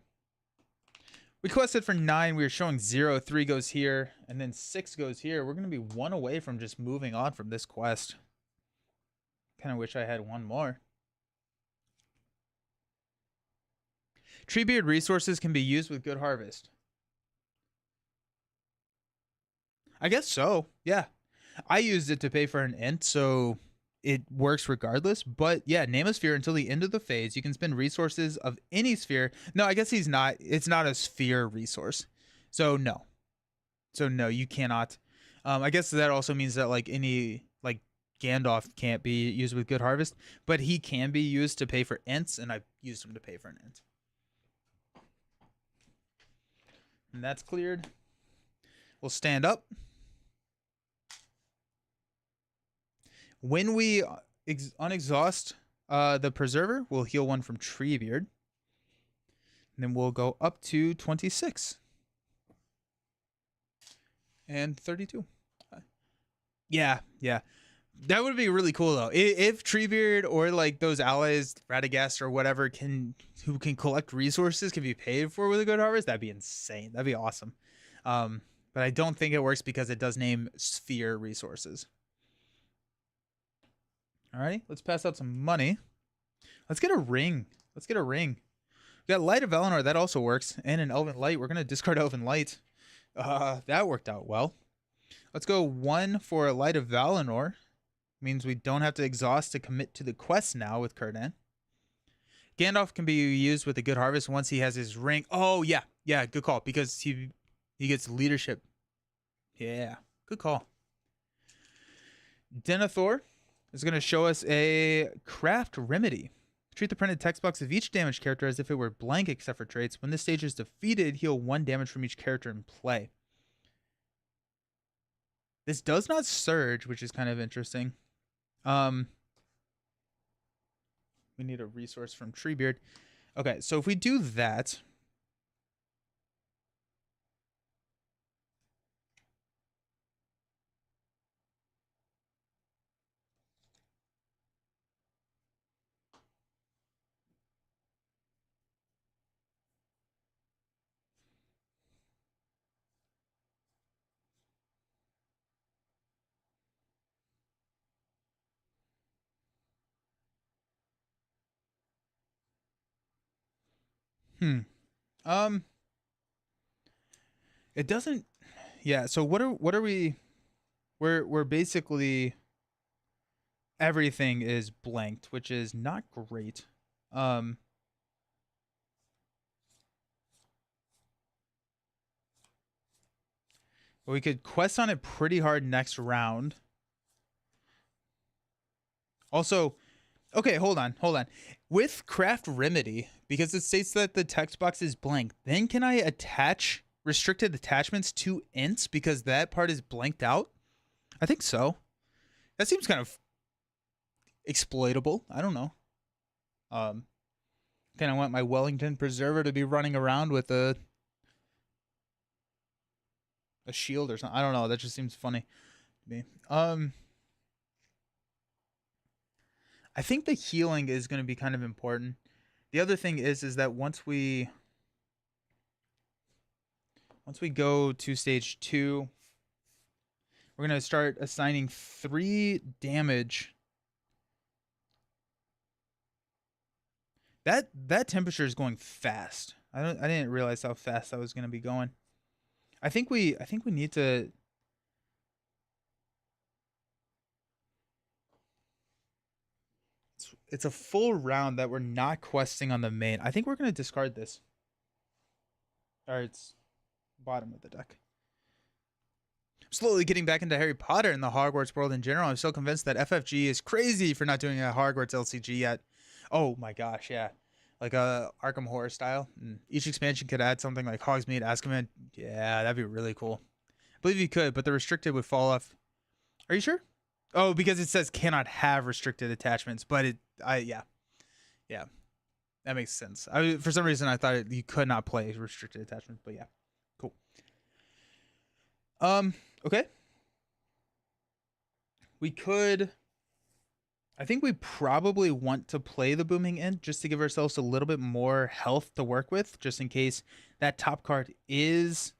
We quested for 9. We were showing 0. 3 goes here. And then 6 goes here. We're going to be 1 away from just moving on from this quest. Kind of wish I had 1 more. Treebeard resources can be used with Good Harvest. I guess so. Yeah. I used it to pay for an int, so it works regardless. But yeah, name a sphere until the end of the phase. You can spend resources of any sphere. No, I guess it's not a sphere resource. So no. You cannot. I guess that also means that like Gandalf can't be used with Good Harvest, but he can be used to pay for ints, and I used him to pay for an int. And that's cleared. We'll stand up. When we unexhaust the Preserver, we'll heal 1 from Treebeard. And then we'll go up to 26. And 32. Yeah. That would be really cool, though. If Treebeard or like those allies, Radagast or whatever, who can collect resources can be paid for with a Good Harvest, that'd be insane. That'd be awesome. But I don't think it works because it does name sphere resources. Alrighty, let's pass out some money. Let's get a ring. We got Light of Valinor, that also works. And an Elven Light. We're going to discard Elven Light. That worked out well. Let's go 1 for a Light of Valinor. Means we don't have to exhaust to commit to the quest now with Círdan. Gandalf can be used with a Good Harvest once he has his ring. Oh, yeah. Yeah, good call. Because he gets leadership. Yeah, good call. Denethor is going to show us a craft remedy. Treat the printed text box of each damaged character as if it were blank except for traits. When this stage is defeated, heal 1 damage from each character in play. This does not surge, which is kind of interesting. We need a resource from Treebeard. Okay, so if we do that, it doesn't. Yeah. So what are we? We're basically everything is blanked, which is not great. But we could quest on it pretty hard next round. Also, okay, hold on. With Craft Remedy, because it states that the text box is blank, then can I attach restricted attachments to ints because that part is blanked out? I think so. That seems kind of exploitable. I don't know. Kind of want my Wellington Preserver to be running around with a shield or something. I don't know. That just seems funny to me. I think the healing is going to be kind of important. The other thing is that once we go to stage 2, we're going to start assigning 3 damage. That temperature is going fast. I didn't realize how fast that was going to be going. I think we need to. It's a full round that we're not questing on the main. I think we're going to discard this. Or it's bottom of the deck. Slowly getting back into Harry Potter and the Hogwarts world in general. I'm still convinced that FFG is crazy for not doing a Hogwarts LCG yet. Oh my gosh, yeah. like a Arkham Horror style. And each expansion could add something like Hogsmeade, Azkaban. Yeah, that'd be really cool. I believe you could, but the restricted would fall off. Are you sure? Oh, because it says cannot have restricted attachments, but yeah, that makes sense. For some reason I thought you could not play restricted attachments, but yeah, cool. Okay, we could. I think we probably want to play the Booming End just to give ourselves a little bit more health to work with, just in case that top card is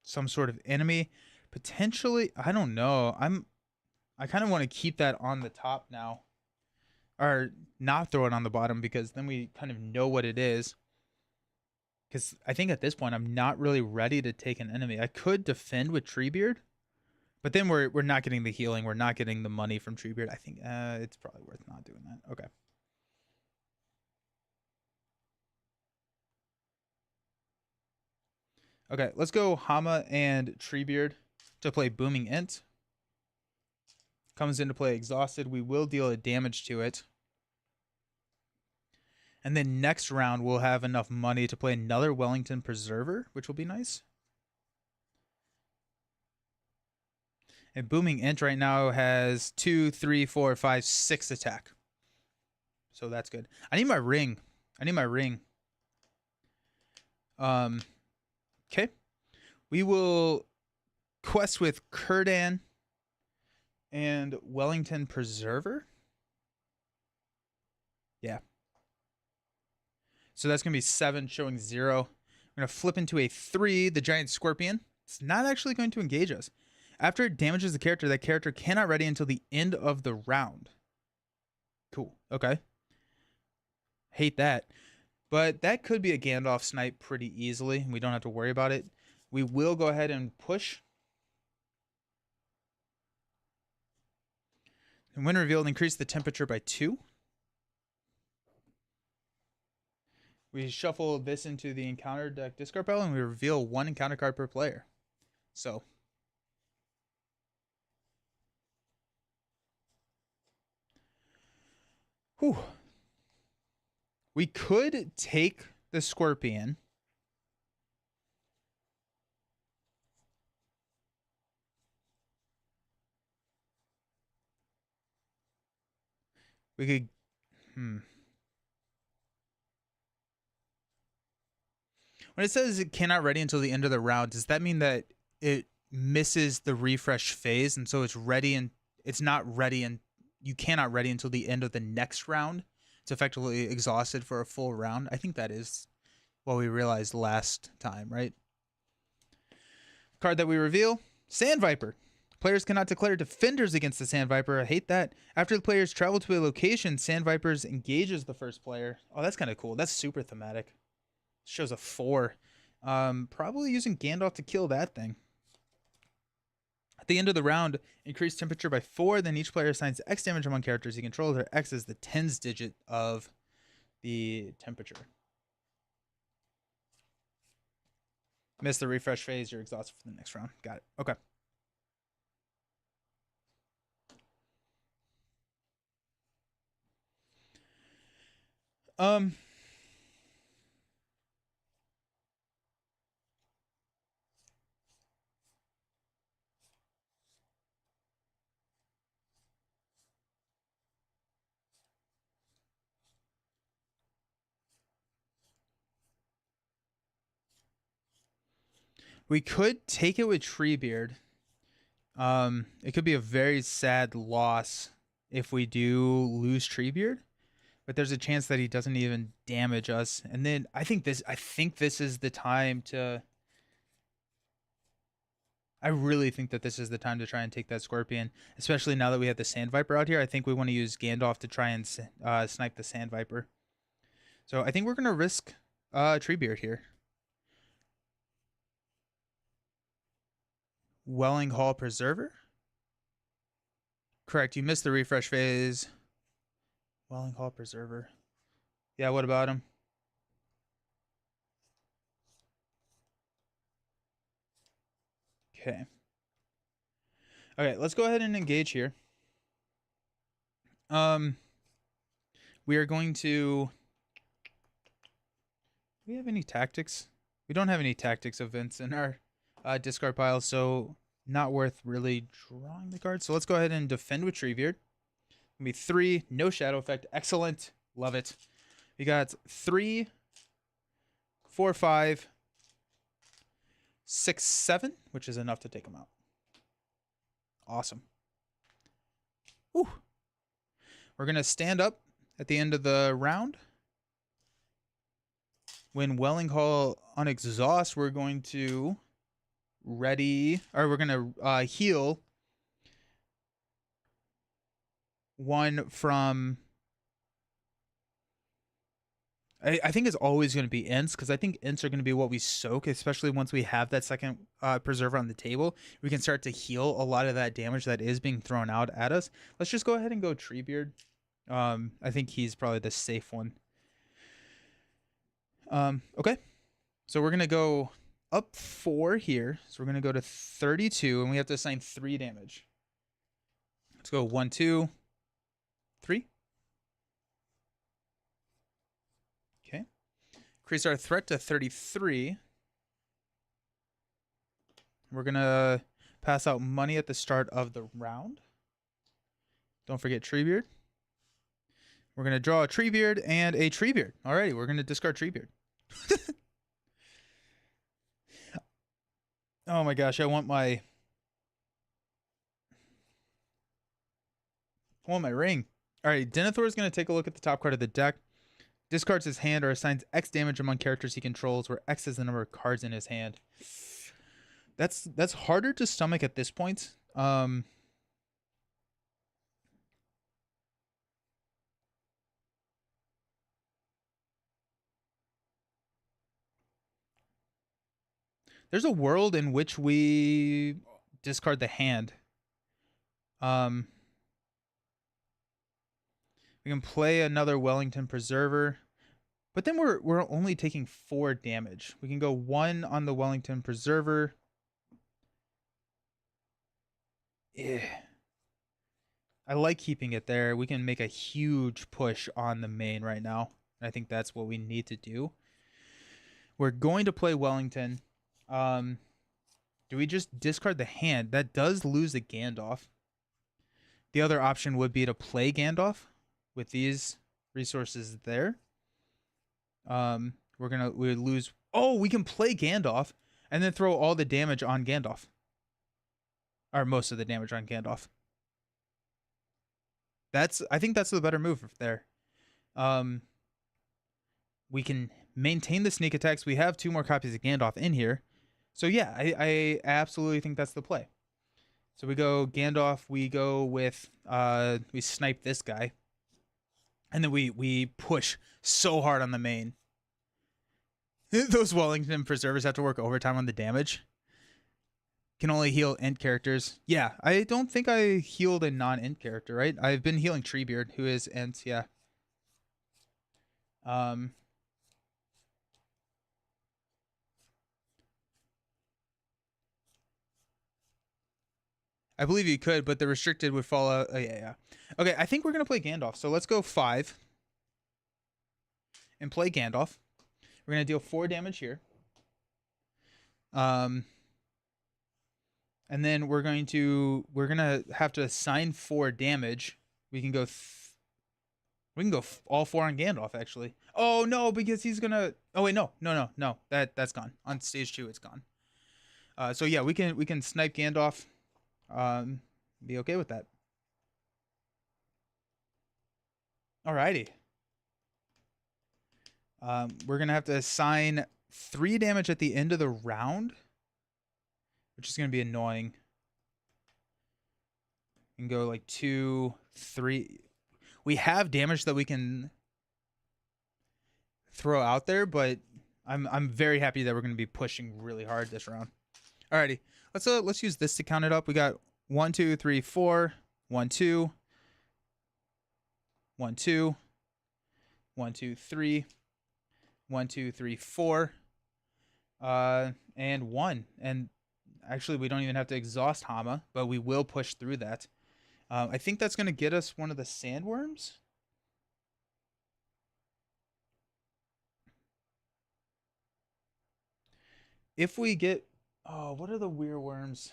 some sort of enemy. Potentially, I don't know. I kind of want to keep that on the top now, or not throw it on the bottom, because then we kind of know what it is. Because I think at this point I'm not really ready to take an enemy. I could defend with Treebeard, but then we're not getting the healing. We're not getting the money from Treebeard. I think it's probably worth not doing that. Okay. Okay, let's go Hama and Treebeard to play Booming Ent. Comes into play exhausted. We will deal a damage to it. And then next round, we'll have enough money to play another Wellington Preserver, which will be nice. And Booming Ent right now has 2, 3, 4, 5, 6 attack. So that's good. I need my ring. Okay. We will quest with Kurdan and Wellington Preserver. Yeah. So that's going to be 7, showing 0. We're going to flip into a 3, the Giant Scorpion. It's not actually going to engage us. After it damages the character, that character cannot ready until the end of the round. Cool. Okay. Hate that. But that could be a Gandalf snipe pretty easily. We don't have to worry about it. We will go ahead and push. And when revealed, increase the temperature by 2. We shuffle this into the encounter deck discard pile, and we reveal 1 encounter card per player. So whew. We could take the Scorpion. We could... When it says it cannot ready until the end of the round, does that mean that it misses the refresh phase, and so it's ready and it's not ready, and you cannot ready until the end of the next round? It's effectively exhausted for a full round. I think that is what we realized last time, right? Card that we reveal, Sand Viper. Players cannot declare defenders against the Sand Viper. I hate that. After the players travel to a location, Sand Vipers engages the first player. Oh, that's kind of cool. That's super thematic. Shows a 4. Probably using Gandalf to kill that thing. At the end of the round, increase temperature by 4. Then each player assigns X damage among characters he controls, where X is the tens digit of the temperature. Miss the refresh phase, you're exhausted for the next round. Got it. Okay. We could take it with Treebeard. It could be a very sad loss if we do lose Treebeard, but there's a chance that he doesn't even damage us. And then I think this is the time to... I really think that this is the time to try and take that Scorpion, especially now that we have the Sand Viper out here. I think we want to use Gandalf to try and snipe the Sand Viper. So I think we're going to risk Treebeard here. Welling Hall Preserver? Correct, you missed the refresh phase. Welling Hall Preserver. Yeah, what about him? Okay. Okay, let's go ahead and engage here. We are going to... Do we have any tactics? We don't have any tactics events in our discard pile, so not worth really drawing the card. So let's go ahead and defend with Treebeard. Gonna be 3, no shadow effect. Excellent. Love it. We got 3, 4, 5, 6, 7, which is enough to take them out. Awesome. Whew. We're going to stand up at the end of the round. When Welling Call on exhaust, we're going to we're going to heal 1 from... I think it's always going to be Ints, because I think Ints are going to be what we soak, especially once we have that second preserver on the table. We can start to heal a lot of that damage that is being thrown out at us. Let's just go ahead and go Treebeard. I think he's probably the safe one. Okay. So we're going to go up 4 here. So we're going to go to 32, and we have to assign 3 damage. Let's go 1, 2, 3. Okay. Increase our threat to 33. We're going to pass out money at the start of the round. Don't forget Treebeard. We're going to draw a Treebeard and a Treebeard. Alrighty, we're going to discard Treebeard. Oh my gosh, I want my ring. Alright, Denethor is going to take a look at the top card of the deck. Discards his hand or assigns X damage among characters he controls, where X is the number of cards in his hand. That's harder to stomach at this point. There's a world in which we discard the hand. We can play another Wellington Preserver, but then we're only taking 4 damage. We can go 1 on the Wellington Preserver. Yeah. I like keeping it there. We can make a huge push on the main right now. I think that's what we need to do. We're going to play Wellington. Do we just discard the hand? That does lose the Gandalf. The other option would be to play Gandalf with these resources there. We would lose... Oh, we can play Gandalf and then throw all the damage on Gandalf. Or most of the damage on Gandalf. I think that's the better move there. We can maintain the sneak attacks. We have 2 more copies of Gandalf in here. So yeah, I absolutely think that's the play. So we go Gandalf, we go with, we snipe this guy. And then we push so hard on the main. Those Wellington Preservers have to work overtime on the damage. Can only heal Int characters. Yeah, I don't think I healed a non-Int character, right? I've been healing Treebeard, who is Int, yeah. I believe you could, but the restricted would fall out. Oh, yeah. Okay, I think we're going to play Gandalf. So let's go 5 and play Gandalf. We're going to deal 4 damage here. And then we're going to have to assign 4 damage. We can go all 4 on Gandalf, actually. Oh no, because he's gonna... Oh wait, no. That's gone. On stage 2, it's gone. So yeah, we can snipe Gandalf. Be okay with that. Alrighty. We're gonna have to assign 3 damage at the end of the round, which is gonna be annoying. We can go like 2, 3. We have damage that we can throw out there, but I'm very happy that we're gonna be pushing really hard this round. Alrighty. Let's use this to count it up. We got 1, 2, 3, 4, 1, 2, 1, 2, 1, 2, 3, 1, 2, 3, 4, and 1. And Actually, we don't even have to exhaust Hama, but we will push through that. I think that's going to get us one of the sandworms. If we get... Oh, what are the weird worms?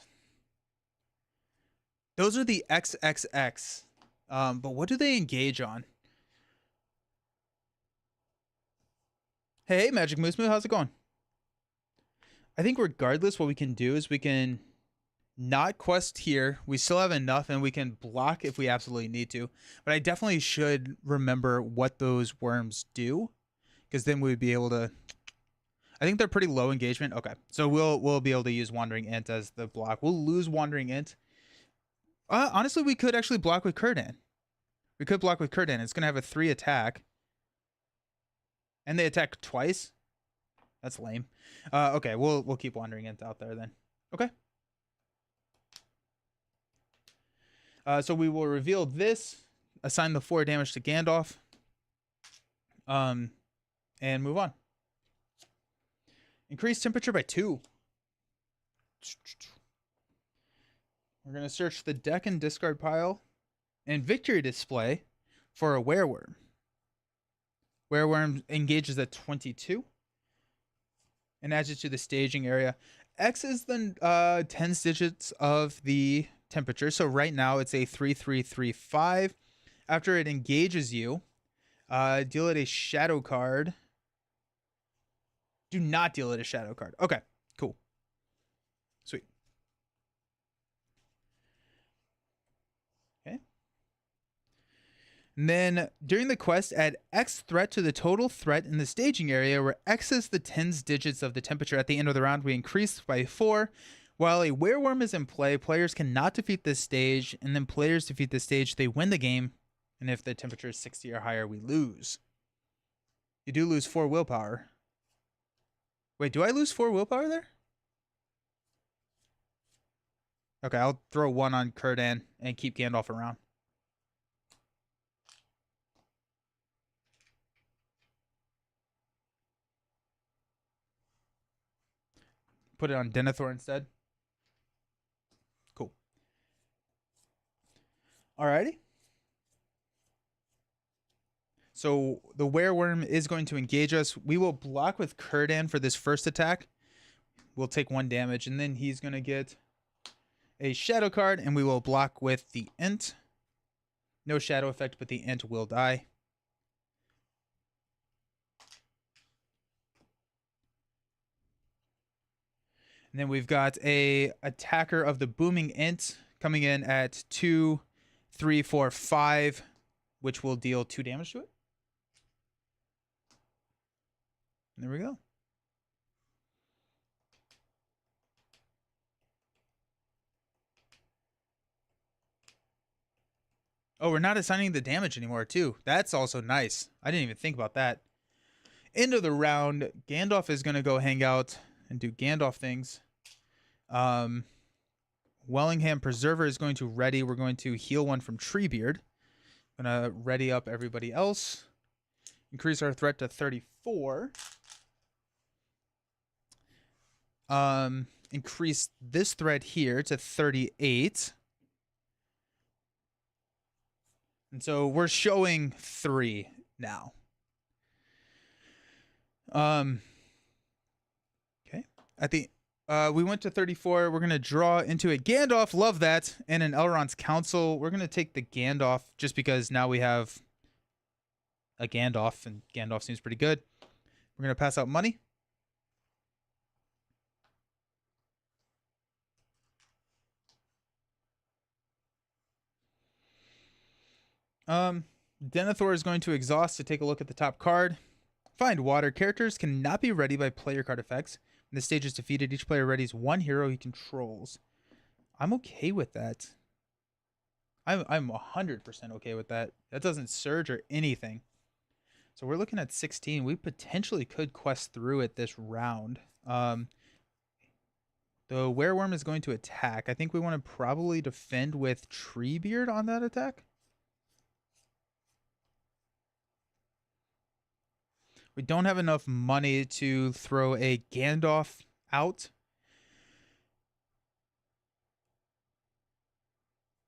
Those are the XXX. But what do they engage on? Hey, Magic Moose Moo, how's it going? I think regardless, what we can do is we can not quest here. We still have enough, and we can block if we absolutely need to. But I definitely should remember what those worms do, because then we'd be able to... I think they're pretty low engagement. Okay, so we'll be able to use Wandering Int as the block. We'll lose Wandering Int. Honestly, we could actually block with Kurdan. We could block with Kurdan. It's gonna have a 3 attack, and they attack twice. That's lame. Okay, we'll keep Wandering Int out there then. Okay. So we will reveal this, assign the 4 damage to Gandalf, and move on. Increase temperature by 2. We're going to search the deck and discard pile and victory display for a Wereworm. Wereworm engages at 22 and adds it to the staging area. X is the 10 digits of the temperature. So right now it's a 3335. After it engages you, deal it a shadow card. Do not deal it a shadow card. Okay, cool. Sweet. Okay. And then during the quest, add X threat to the total threat in the staging area, where X is the 10 digits of the temperature. At the end of the round, we increase by 4. While a Wereworm is in play, players cannot defeat this stage, and then players defeat this stage, they win the game. And if the temperature is 60 or higher, we lose. You do lose 4 willpower. Wait, do I lose 4 willpower there? Okay, I'll throw 1 on Kurdan and keep Gandalf around. Put it on Denethor instead. Cool. Alrighty. So the Wereworm is going to engage us. We will block with Kurdan for this first attack. We'll take 1 damage, and then he's going to get a shadow card, and we will block with the Int. No shadow effect, but the Int will die. And then we've got a attacker of the Booming Int coming in at 2, 3, 4, 5, which will deal 2 damage to it. There we go. Oh, we're not assigning the damage anymore, too. That's also nice. I didn't even think about that. End of the round, Gandalf is going to go hang out and do Gandalf things. Wellingham Preserver is going to ready. We're going to heal 1 from Treebeard. Going to ready up everybody else. Increase our threat to 34. Increase this threat here to 38. And so we're showing 3 now. Okay. At the we went to 34. We're gonna draw into a Gandalf. Love that. And an Elrond's Council. We're gonna take the Gandalf just because now we have a Gandalf, and Gandalf seems pretty good. We're gonna pass out money. Denethor is going to exhaust to take a look at the top card. Find water. Characters cannot be ready by player card effects. When the stage is defeated, each player readies 1 hero he controls. I'm okay with that. I'm 100% okay with that. That doesn't surge or anything. So we're looking at 16. We potentially could quest through it this round. The Wereworm is going to attack. I think we want to probably defend with Treebeard on that attack. We don't have enough money to throw a Gandalf out.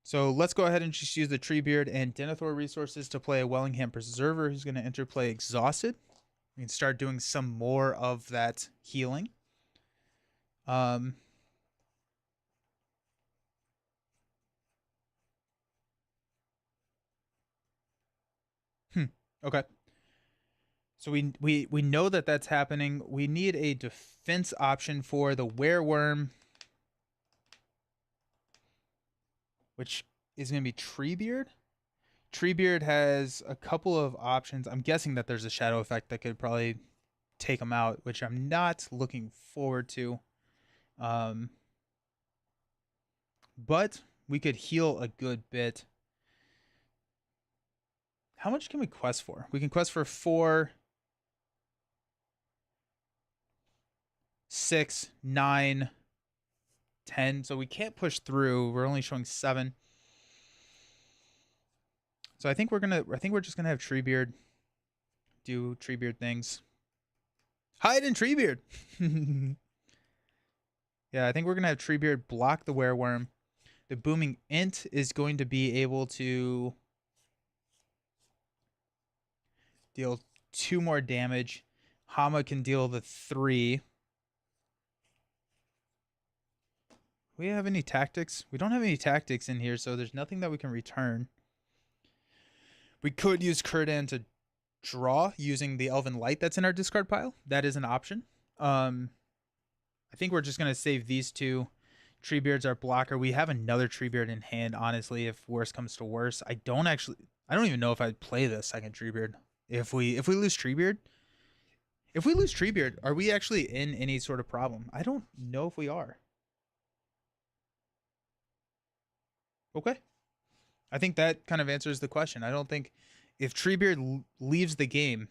So let's go ahead and just use the Treebeard and Denethor resources to play a Wellingham Preserver who's going to enter play Exhausted. We can start doing some more of that healing. Okay. So we know that that's happening. We need a defense option for the Wereworm, which is going to be Treebeard. Treebeard has a couple of options. I'm guessing that there's a shadow effect that could probably take him out, which I'm not looking forward to. But we could heal a good bit. How much can we quest for? We can quest for 4, 6, 9, 10. So we can't push through. We're only showing 7. So I think we're just gonna have Treebeard do Treebeard things. Hide in Treebeard. Yeah, I think we're gonna have Treebeard block the Wereworm. The Booming Int is going to be able to deal 2 more damage. Hama can deal the 3. We have any tactics? We don't have any tactics in here, so there's nothing that we can return. We could use Círdan to draw using the Elven Light that's in our discard pile. That is an option. I think we're just going to save these 2. Treebeard's our blocker. We have another Treebeard in hand, honestly, if worse comes to worse. I don't even know if I'd play the second Treebeard. If we lose Treebeard, are we actually in any sort of problem? I don't know if we are. Okay. I think that kind of answers the question. I don't think if Treebeard leaves the game,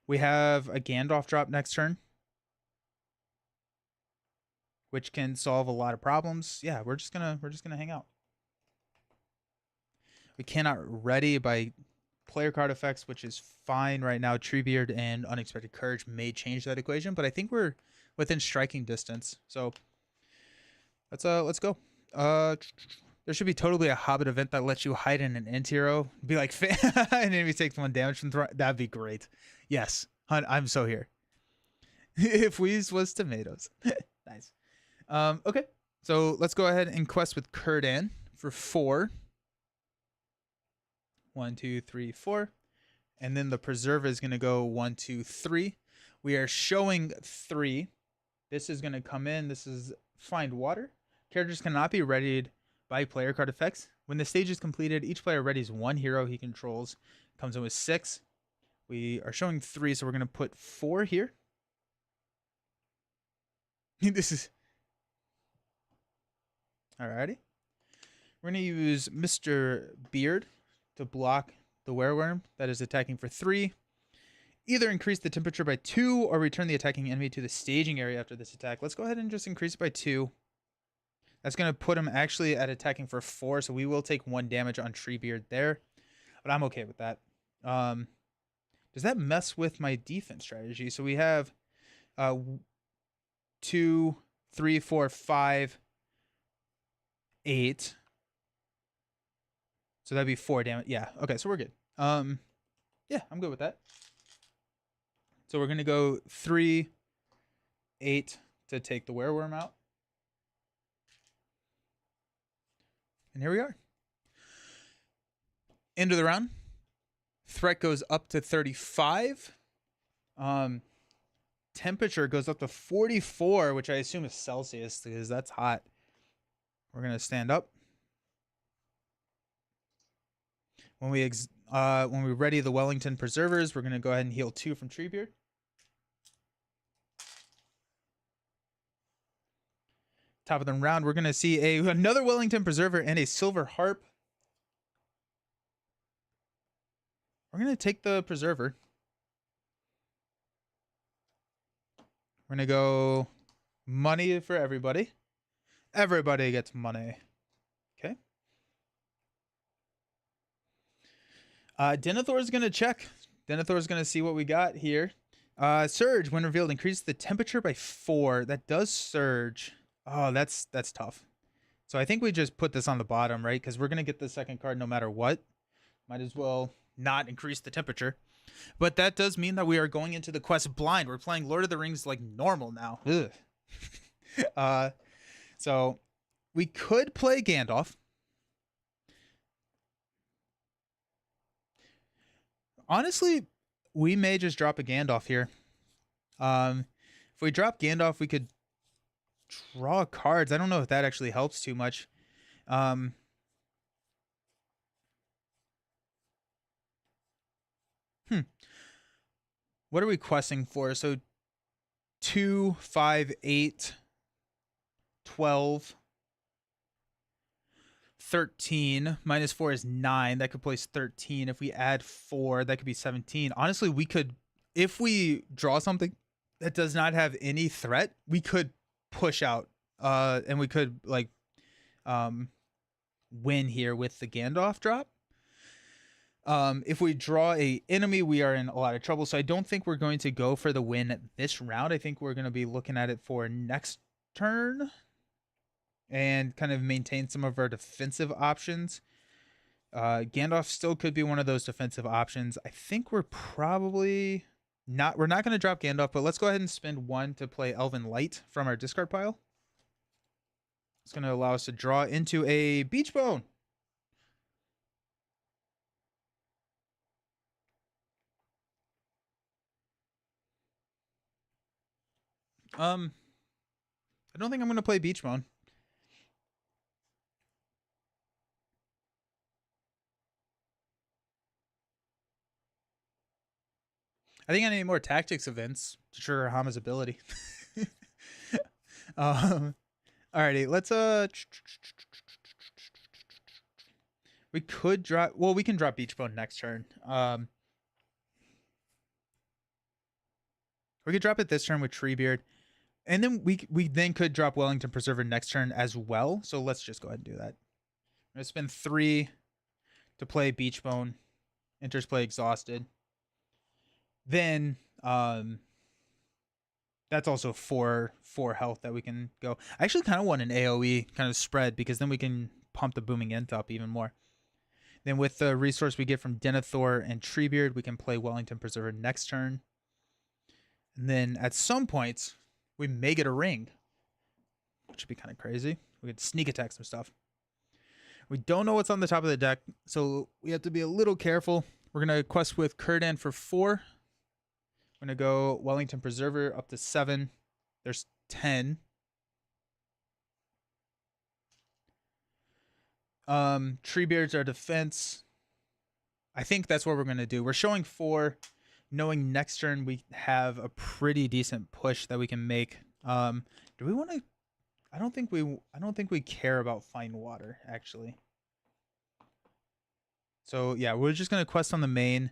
we have a Gandalf drop next turn, which can solve a lot of problems. Yeah, we're just gonna hang out. We cannot ready by player card effects, which is fine right now. Treebeard and Unexpected Courage may change that equation, but I think we're within striking distance. So let's go. There should be totally a Hobbit event that lets you hide in an int hero. Be like, and enemy takes 1 damage from throw. That'd be great. Yes, I'm so here. If Weeze was tomatoes. Nice. Okay, so let's go ahead and quest with Círdan for 4. 1, 2, 3, 4. And then the Preserver is going to go 1, 2, 3. We are showing 3. This is going to come in. This is Find Water. Characters cannot be readied by player card effects. When the stage is completed, each player readies 1 hero he controls. Comes in with 6. We are showing 3, so we're going to put 4 here. This is... Alrighty. We're going to use Mr. Beard to block the Wereworm that is attacking for 3. Either increase the temperature by 2 or return the attacking enemy to the staging area after this attack. Let's go ahead and just increase it by 2. That's going to put him actually at attacking for 4, so we will take 1 damage on Treebeard there. But I'm okay with that. Does that mess with my defense strategy? So we have 2, 3, 4, 5, 8. So that'd be 4 damage. Yeah, okay, so we're good. Yeah, I'm good with that. So we're going to go 3, 8 to take the Wereworm out. And here we are. End of the round. Threat goes up to 35. Temperature goes up to 44, which I assume is Celsius because that's hot. We're going to stand up. When we ready the Wellington Preservers, we're going to go ahead and heal 2 from Treebeard. Top of the round, we're going to see another Wellington Preserver and a Silver Harp. We're going to take the Preserver. We're going to go money for everybody. Everybody gets money. Okay. Denethor is going to check. Denethor is going to see what we got here. Surge, when revealed, increase the temperature by 4. That does surge. Oh, that's tough. So I think we just put this on the bottom, right? Because we're going to get the second card no matter what. Might as well not increase the temperature. But that does mean that we are going into the quest blind. We're playing Lord of the Rings like normal now. So we could play Gandalf. Honestly, we may just drop a Gandalf here. If we drop Gandalf, we could draw cards. I don't know if that actually helps too much. What are we questing for? So 2, 5, 8, 12, 13. -4 is 9. That could place 13. If we add 4, that could be 17. Honestly, we could, if we draw something that does not have any threat, we could push out. And we could like win here with the Gandalf drop. If we draw a enemy, we are in a lot of trouble. So I don't think we're going to go for the win this round. I think we're going to be looking at it for next turn and kind of maintain some of our defensive options. Gandalf still could be one of those defensive options. I think we're probably not. We're not going to drop Gandalf, but let's go ahead and spend 1 to play Elven Light from our discard pile. It's going to allow us to draw into a Beach Bone. I don't think I'm going to play Beach Bone. I think I need more tactics events to trigger Hama's ability. Alrighty, let's we could drop. Well, we can drop Beach Bone next turn. We could drop it this turn with Treebeard, and then we then could drop Wellington Preserver next turn as well. So let's just go ahead and do that. I'm gonna spend 3 to play Beach Bone. Enters play Exhausted. Then that's also 4 health that we can go. I actually kind of want an AoE kind of spread because then we can pump the Booming Ent up even more. Then with the resource we get from Denethor and Treebeard, we can play Wellington Preserver next turn. And then at some points, we may get a ring, which would be kind of crazy. We could sneak attack some stuff. We don't know what's on the top of the deck, so we have to be a little careful. We're going to quest with Círdan for 4. I'm going to go Wellington Preserver up to 7. There's 10. Treebeard's our defense. I think that's what we're going to do. We're showing 4, knowing next turn we have a pretty decent push that we can make. Do we want to? I don't think we care about Find Water actually. So yeah, we're just going to quest on the main.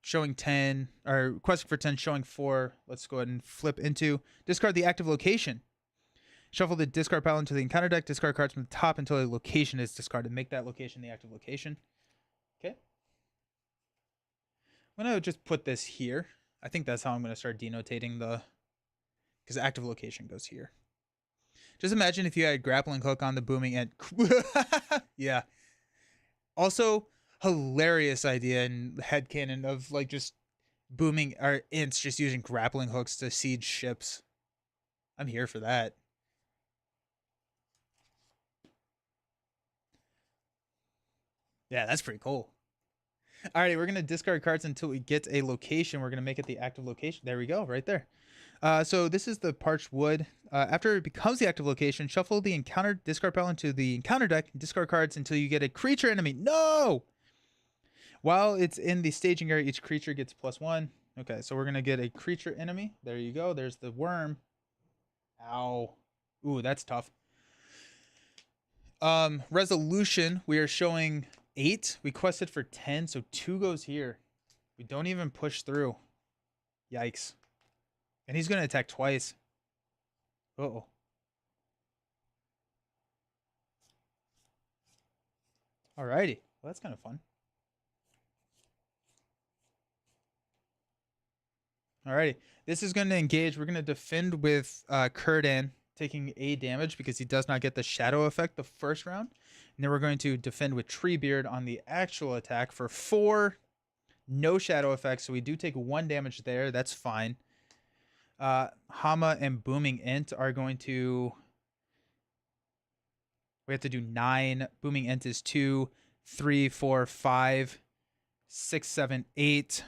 Showing 10, or questing for 10, showing 4. Let's go ahead and flip into discard the active location. Shuffle the discard pile into the encounter deck. Discard cards from the top until a location is discarded. Make that location the active location. Okay. I'm going to just put this here. I think that's how I'm going to start denotating the... because active location goes here. Just imagine if you had Grappling Hook on the Booming Ent. Yeah. Also... hilarious idea and headcanon of like just booming or Ents just using grappling hooks to siege ships. I'm here for that. Yeah, that's pretty cool. Alrighty, we're gonna discard cards until we get a location. We're gonna make it the active location. There we go, right there. So this is the Parched Wood. After it becomes the active location, shuffle the encounter discard pile into the encounter deck and discard cards until you get a creature enemy. No! While it's in the staging area, each creature gets +1. Okay, so we're going to get a creature enemy. There you go. There's the worm. Ow. Ooh, that's tough. Resolution, we are showing 8. We quested for 10, so 2 goes here. We don't even push through. Yikes. And he's going to attack twice. Uh-oh. Alrighty. Well, that's kind of fun. Alrighty. This is going to engage. We're going to defend with Círdan taking a damage because he does not get the shadow effect the first round. And then we're going to defend with Treebeard on the actual attack for 4. No shadow effect, so we do take 1 damage there. That's fine. Hama and Booming Int are going to... We have to do 9. Booming Int is 2, 3, 4, 5, 6, 7, 8.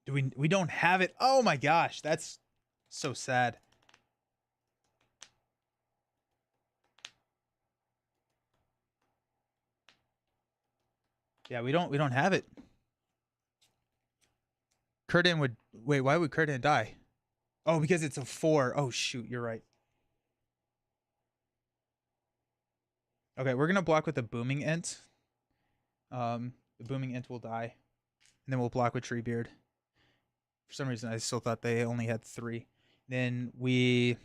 We don't have it. Oh my gosh, that's so sad. Yeah, we don't have it. Kurdan would wait, why would Kurdan die? Oh, because it's a 4. Oh shoot, you're right. Okay, we're gonna block with the Booming Int. The Booming Int will die. And then we'll block with Treebeard. For some reason I still thought they only had 3. Then we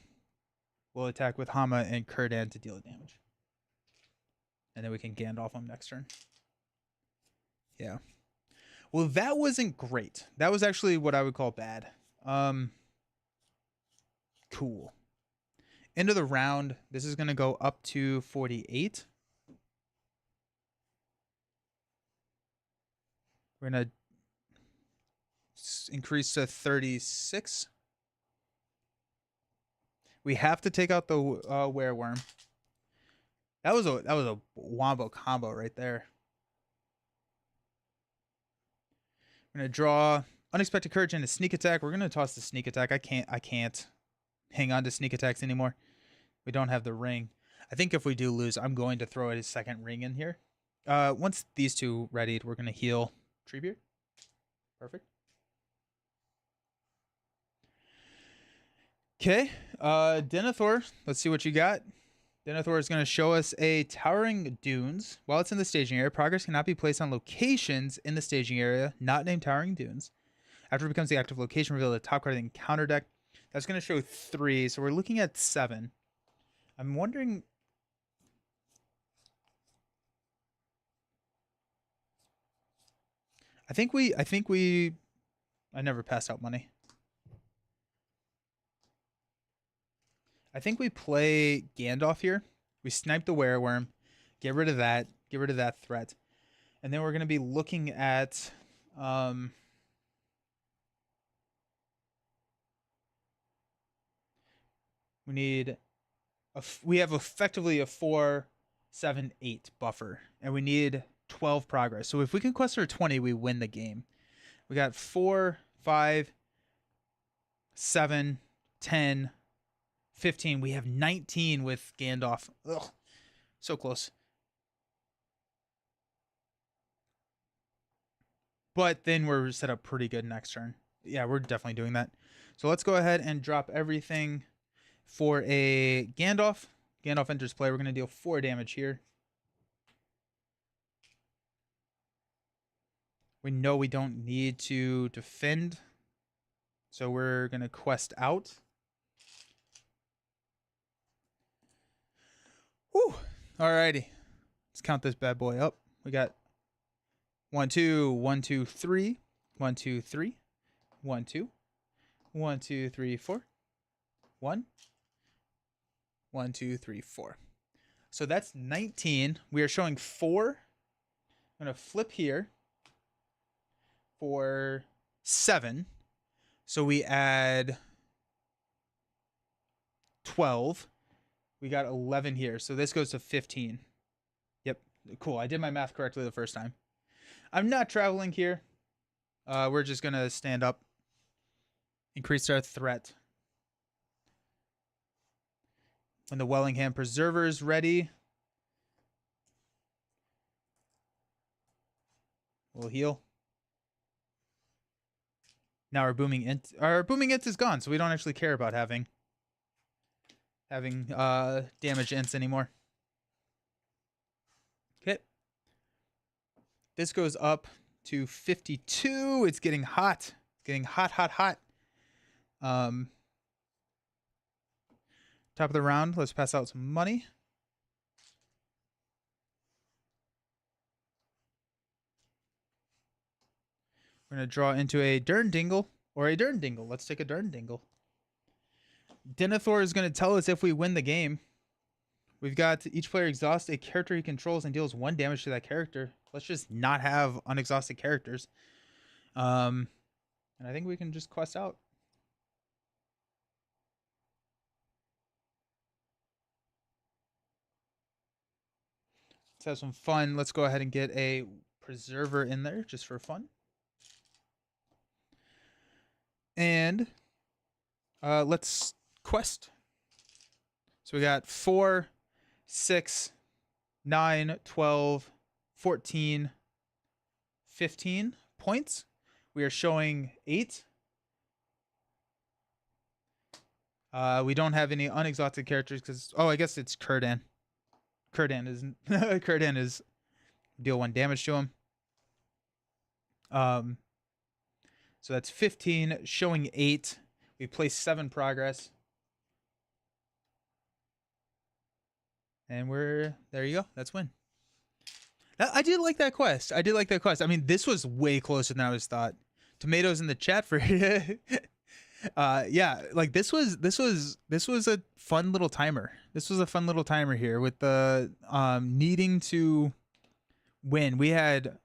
will attack with Hama and Kurdan to deal damage. And then we can Gandalf him next turn. Yeah. Well, that wasn't great. That was actually what I would call bad. Cool. End of the round. This is going to go up to 48. We're going to increase to 36. We have to take out the Wereworm. That was a wombo combo right there. We're gonna draw Unexpected Courage and a Sneak Attack. We're gonna toss the Sneak Attack. I can't hang on to Sneak Attacks anymore. We don't have the ring. I think if we do lose, I'm going to throw a second ring in here. Once these two readied, we're gonna heal Treebeard. Perfect. Okay, Denethor, let's see what you got. Denethor is going to show us a Towering Dunes. While it's in the staging area, progress cannot be placed on locations in the staging area not named Towering Dunes. After it becomes the active location, reveal the top card of the encounter deck. That's going to show 3, so we're looking at 7. I'm wondering... I never passed out money. I think we play Gandalf here. We snipe the Wereworm, get rid of that threat. And then we're going to be looking at we have effectively a 4, 7, 8 buffer, and we need 12 progress. So if we can quest for 20, we win the game. We got 4, 5, 7, 10, 15. We have 19 with Gandalf. Ugh, so close. But then we're set up pretty good next turn. Yeah, we're definitely doing that. So let's go ahead and drop everything for a Gandalf. Gandalf enters play. We're going to deal 4 damage here. We know we don't need to defend, so we're going to quest out. Whew. Alrighty. Let's count this bad boy up. We got 1, 2, 1, 2, 3, 1, 2, 3, 1, 2, 1, 2, 3, 4, 1, 1, 2, 3, 4. So that's 19. We are showing 4. I'm going to flip here for 7. So we add 12. We got 11 here. So this goes to 15. Yep. Cool. I did my math correctly the first time. I'm not traveling here. We're just going to stand up. Increase our threat. When the Wellingham Preserver is ready, we'll heal. Now our booming int is gone, so we don't actually care about having damage ints anymore. Okay. This goes up to 52. It's getting hot. It's getting hot, hot, hot. Top of the round, let's pass out some money. We're going to draw into a Durndingle or a Durndingle. Let's take a Durndingle. Denethor is going to tell us if we win the game. We've got each player exhaust a character he controls and deals 1 damage to that character. Let's just not have unexhausted characters. And I think we can just quest out. Let's have some fun. Let's go ahead and get a preserver in there just for fun. And let's quest. So we got 4, 6, 9, 12, 14, 15 points. We are showing 8. We don't have any unexhausted characters because, oh, I guess it's Kurdan. Kurdan is deal 1 damage to him. So that's 15, showing 8. We place 7 progress. And there you go. That's win. I did like that quest. I mean, this was way closer than I was thought. Tomatoes in the chat for yeah, like this was a fun little timer. This was a fun little timer here with the needing to win. We had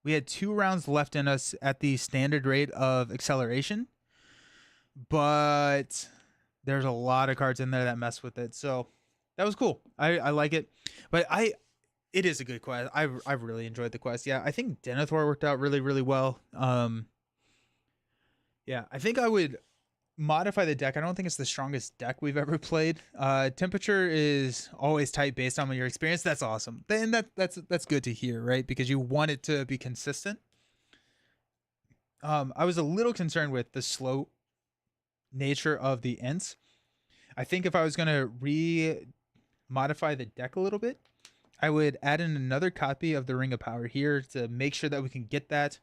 2 rounds left in us at the standard rate of acceleration, but there's a lot of cards in there that mess with it. So that was cool. I like it, but it is a good quest. I've really enjoyed the quest. Yeah, I think Denethor worked out really, really well. Yeah, I think I would modify the deck. I don't think it's the strongest deck we've ever played. Temperature is always tight based on your experience. That's awesome. Then that's good to hear, right? Because you want it to be consistent. I was a little concerned with the slow nature of the Ents. I think if I was gonna modify the deck a little bit, I would add in another copy of the Ring of Power here to make sure that we can get that.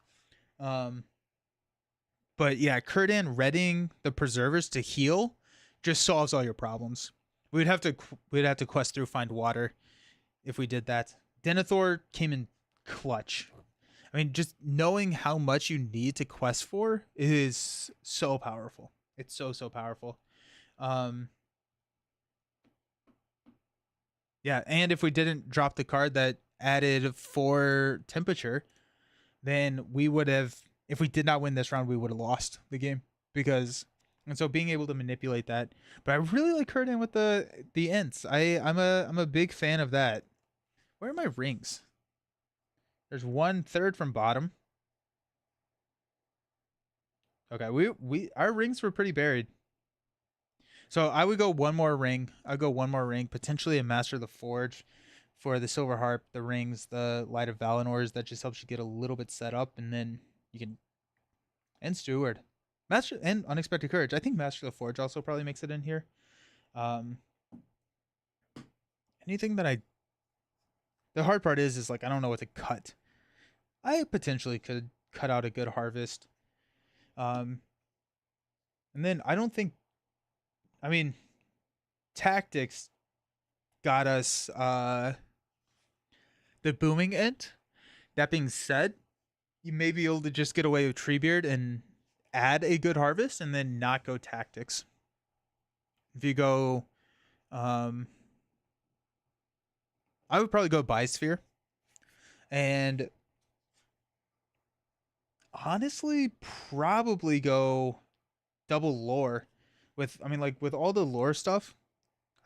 But yeah, Kurdan redding the preservers to heal just solves all your problems. We'd have to quest through find water if we did that. Denethor came in clutch. I mean, just knowing how much you need to quest for is so powerful. It's so powerful. Yeah, and if we didn't drop the card that added 4 temperature, then we would have, if we did not win this round, we would have lost the game. And so being able to manipulate that. But I really like Kurdan with the Ents. I'm a big fan of that. Where are my rings? There's 1/3 from bottom. Okay, our rings were pretty buried. So I would go one more ring. I'd go one more ring, potentially a Master of the Forge for the Silver Harp, the rings, the Light of Valinors. That just helps you get a little bit set up, and then you can. And Steward, Master and Unexpected Courage. I think Master of the Forge also probably makes it in here. Anything that the hard part is like I don't know what to cut. I potentially could cut out a good harvest. And then I don't think. I mean, tactics got us the booming Ent. That being said, you may be able to just get away with Treebeard and add a good harvest and then not go tactics. If you go, I would probably go Biosphere. And honestly, probably go double lore. With all the lore stuff,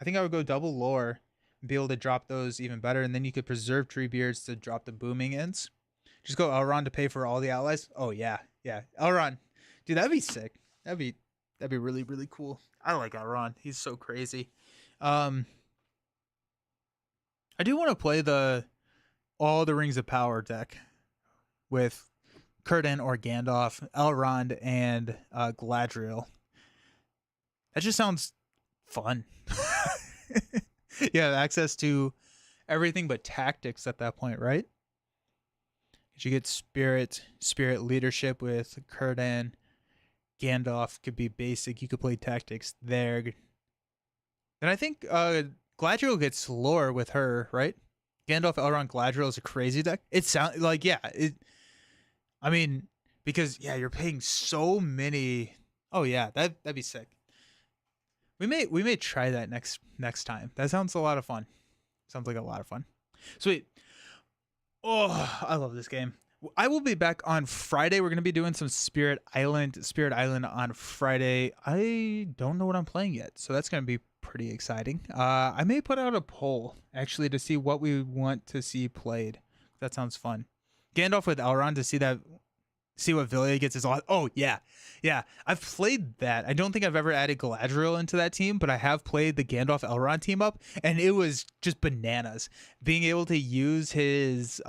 I think I would go double lore and be able to drop those even better. And then you could preserve Treebeards to drop the booming Ents. Just go Elrond to pay for all the allies. Oh yeah. Elrond. Dude, that'd be sick. That'd be really, really cool. I like Elrond. He's so crazy. I do want to play all the Rings of Power deck with Kurdan or Gandalf, Elrond, and Galadriel. That just sounds fun. You have access to everything but tactics at that point, right? You get spirit leadership with Kurdan. Gandalf could be basic. You could play tactics there. And I think Galadriel gets lore with her, right? Gandalf, Elrond, Galadriel is a crazy deck. It sounds like, yeah. I mean, because, yeah, you're paying so many. Oh, yeah, that'd be sick. We may try that next time. That sounds a lot of fun. Sounds like a lot of fun. Sweet. Oh, I love this game. I will be back on Friday. We're going to be doing some Spirit Island on Friday. I don't know what I'm playing yet, so that's going to be pretty exciting. I may put out a poll actually to see what we want to see played. That sounds fun. Gandalf with Elrond to see what Villia gets is. Oh yeah. I've played that. I don't think I've ever added Galadriel into that team, but I have played the Gandalf Elrond team up, and it was just bananas. Being able to use his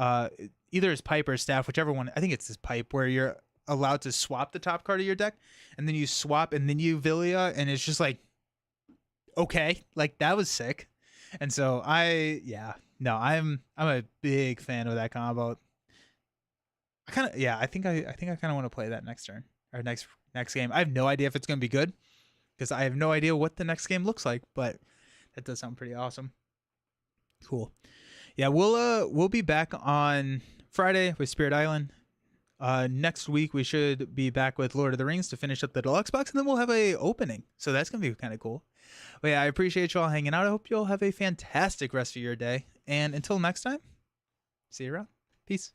either his pipe or his staff, whichever one. I think it's his pipe, where you're allowed to swap the top card of your deck, and then you swap, and then you Villia, and it's just like, okay, like that was sick. And so I'm a big fan of that combo. I think I kind of want to play that next turn or next game. I have no idea if it's going to be good because I have no idea what the next game looks like, but that does sound pretty awesome. Cool. Yeah, we'll be back on Friday with Spirit Island. Next week we should be back with Lord of the Rings to finish up the deluxe box, and then we'll have a opening. So that's going to be kind of cool. But yeah, I appreciate you all hanging out. I hope you all have a fantastic rest of your day. And until next time, see you around. Peace.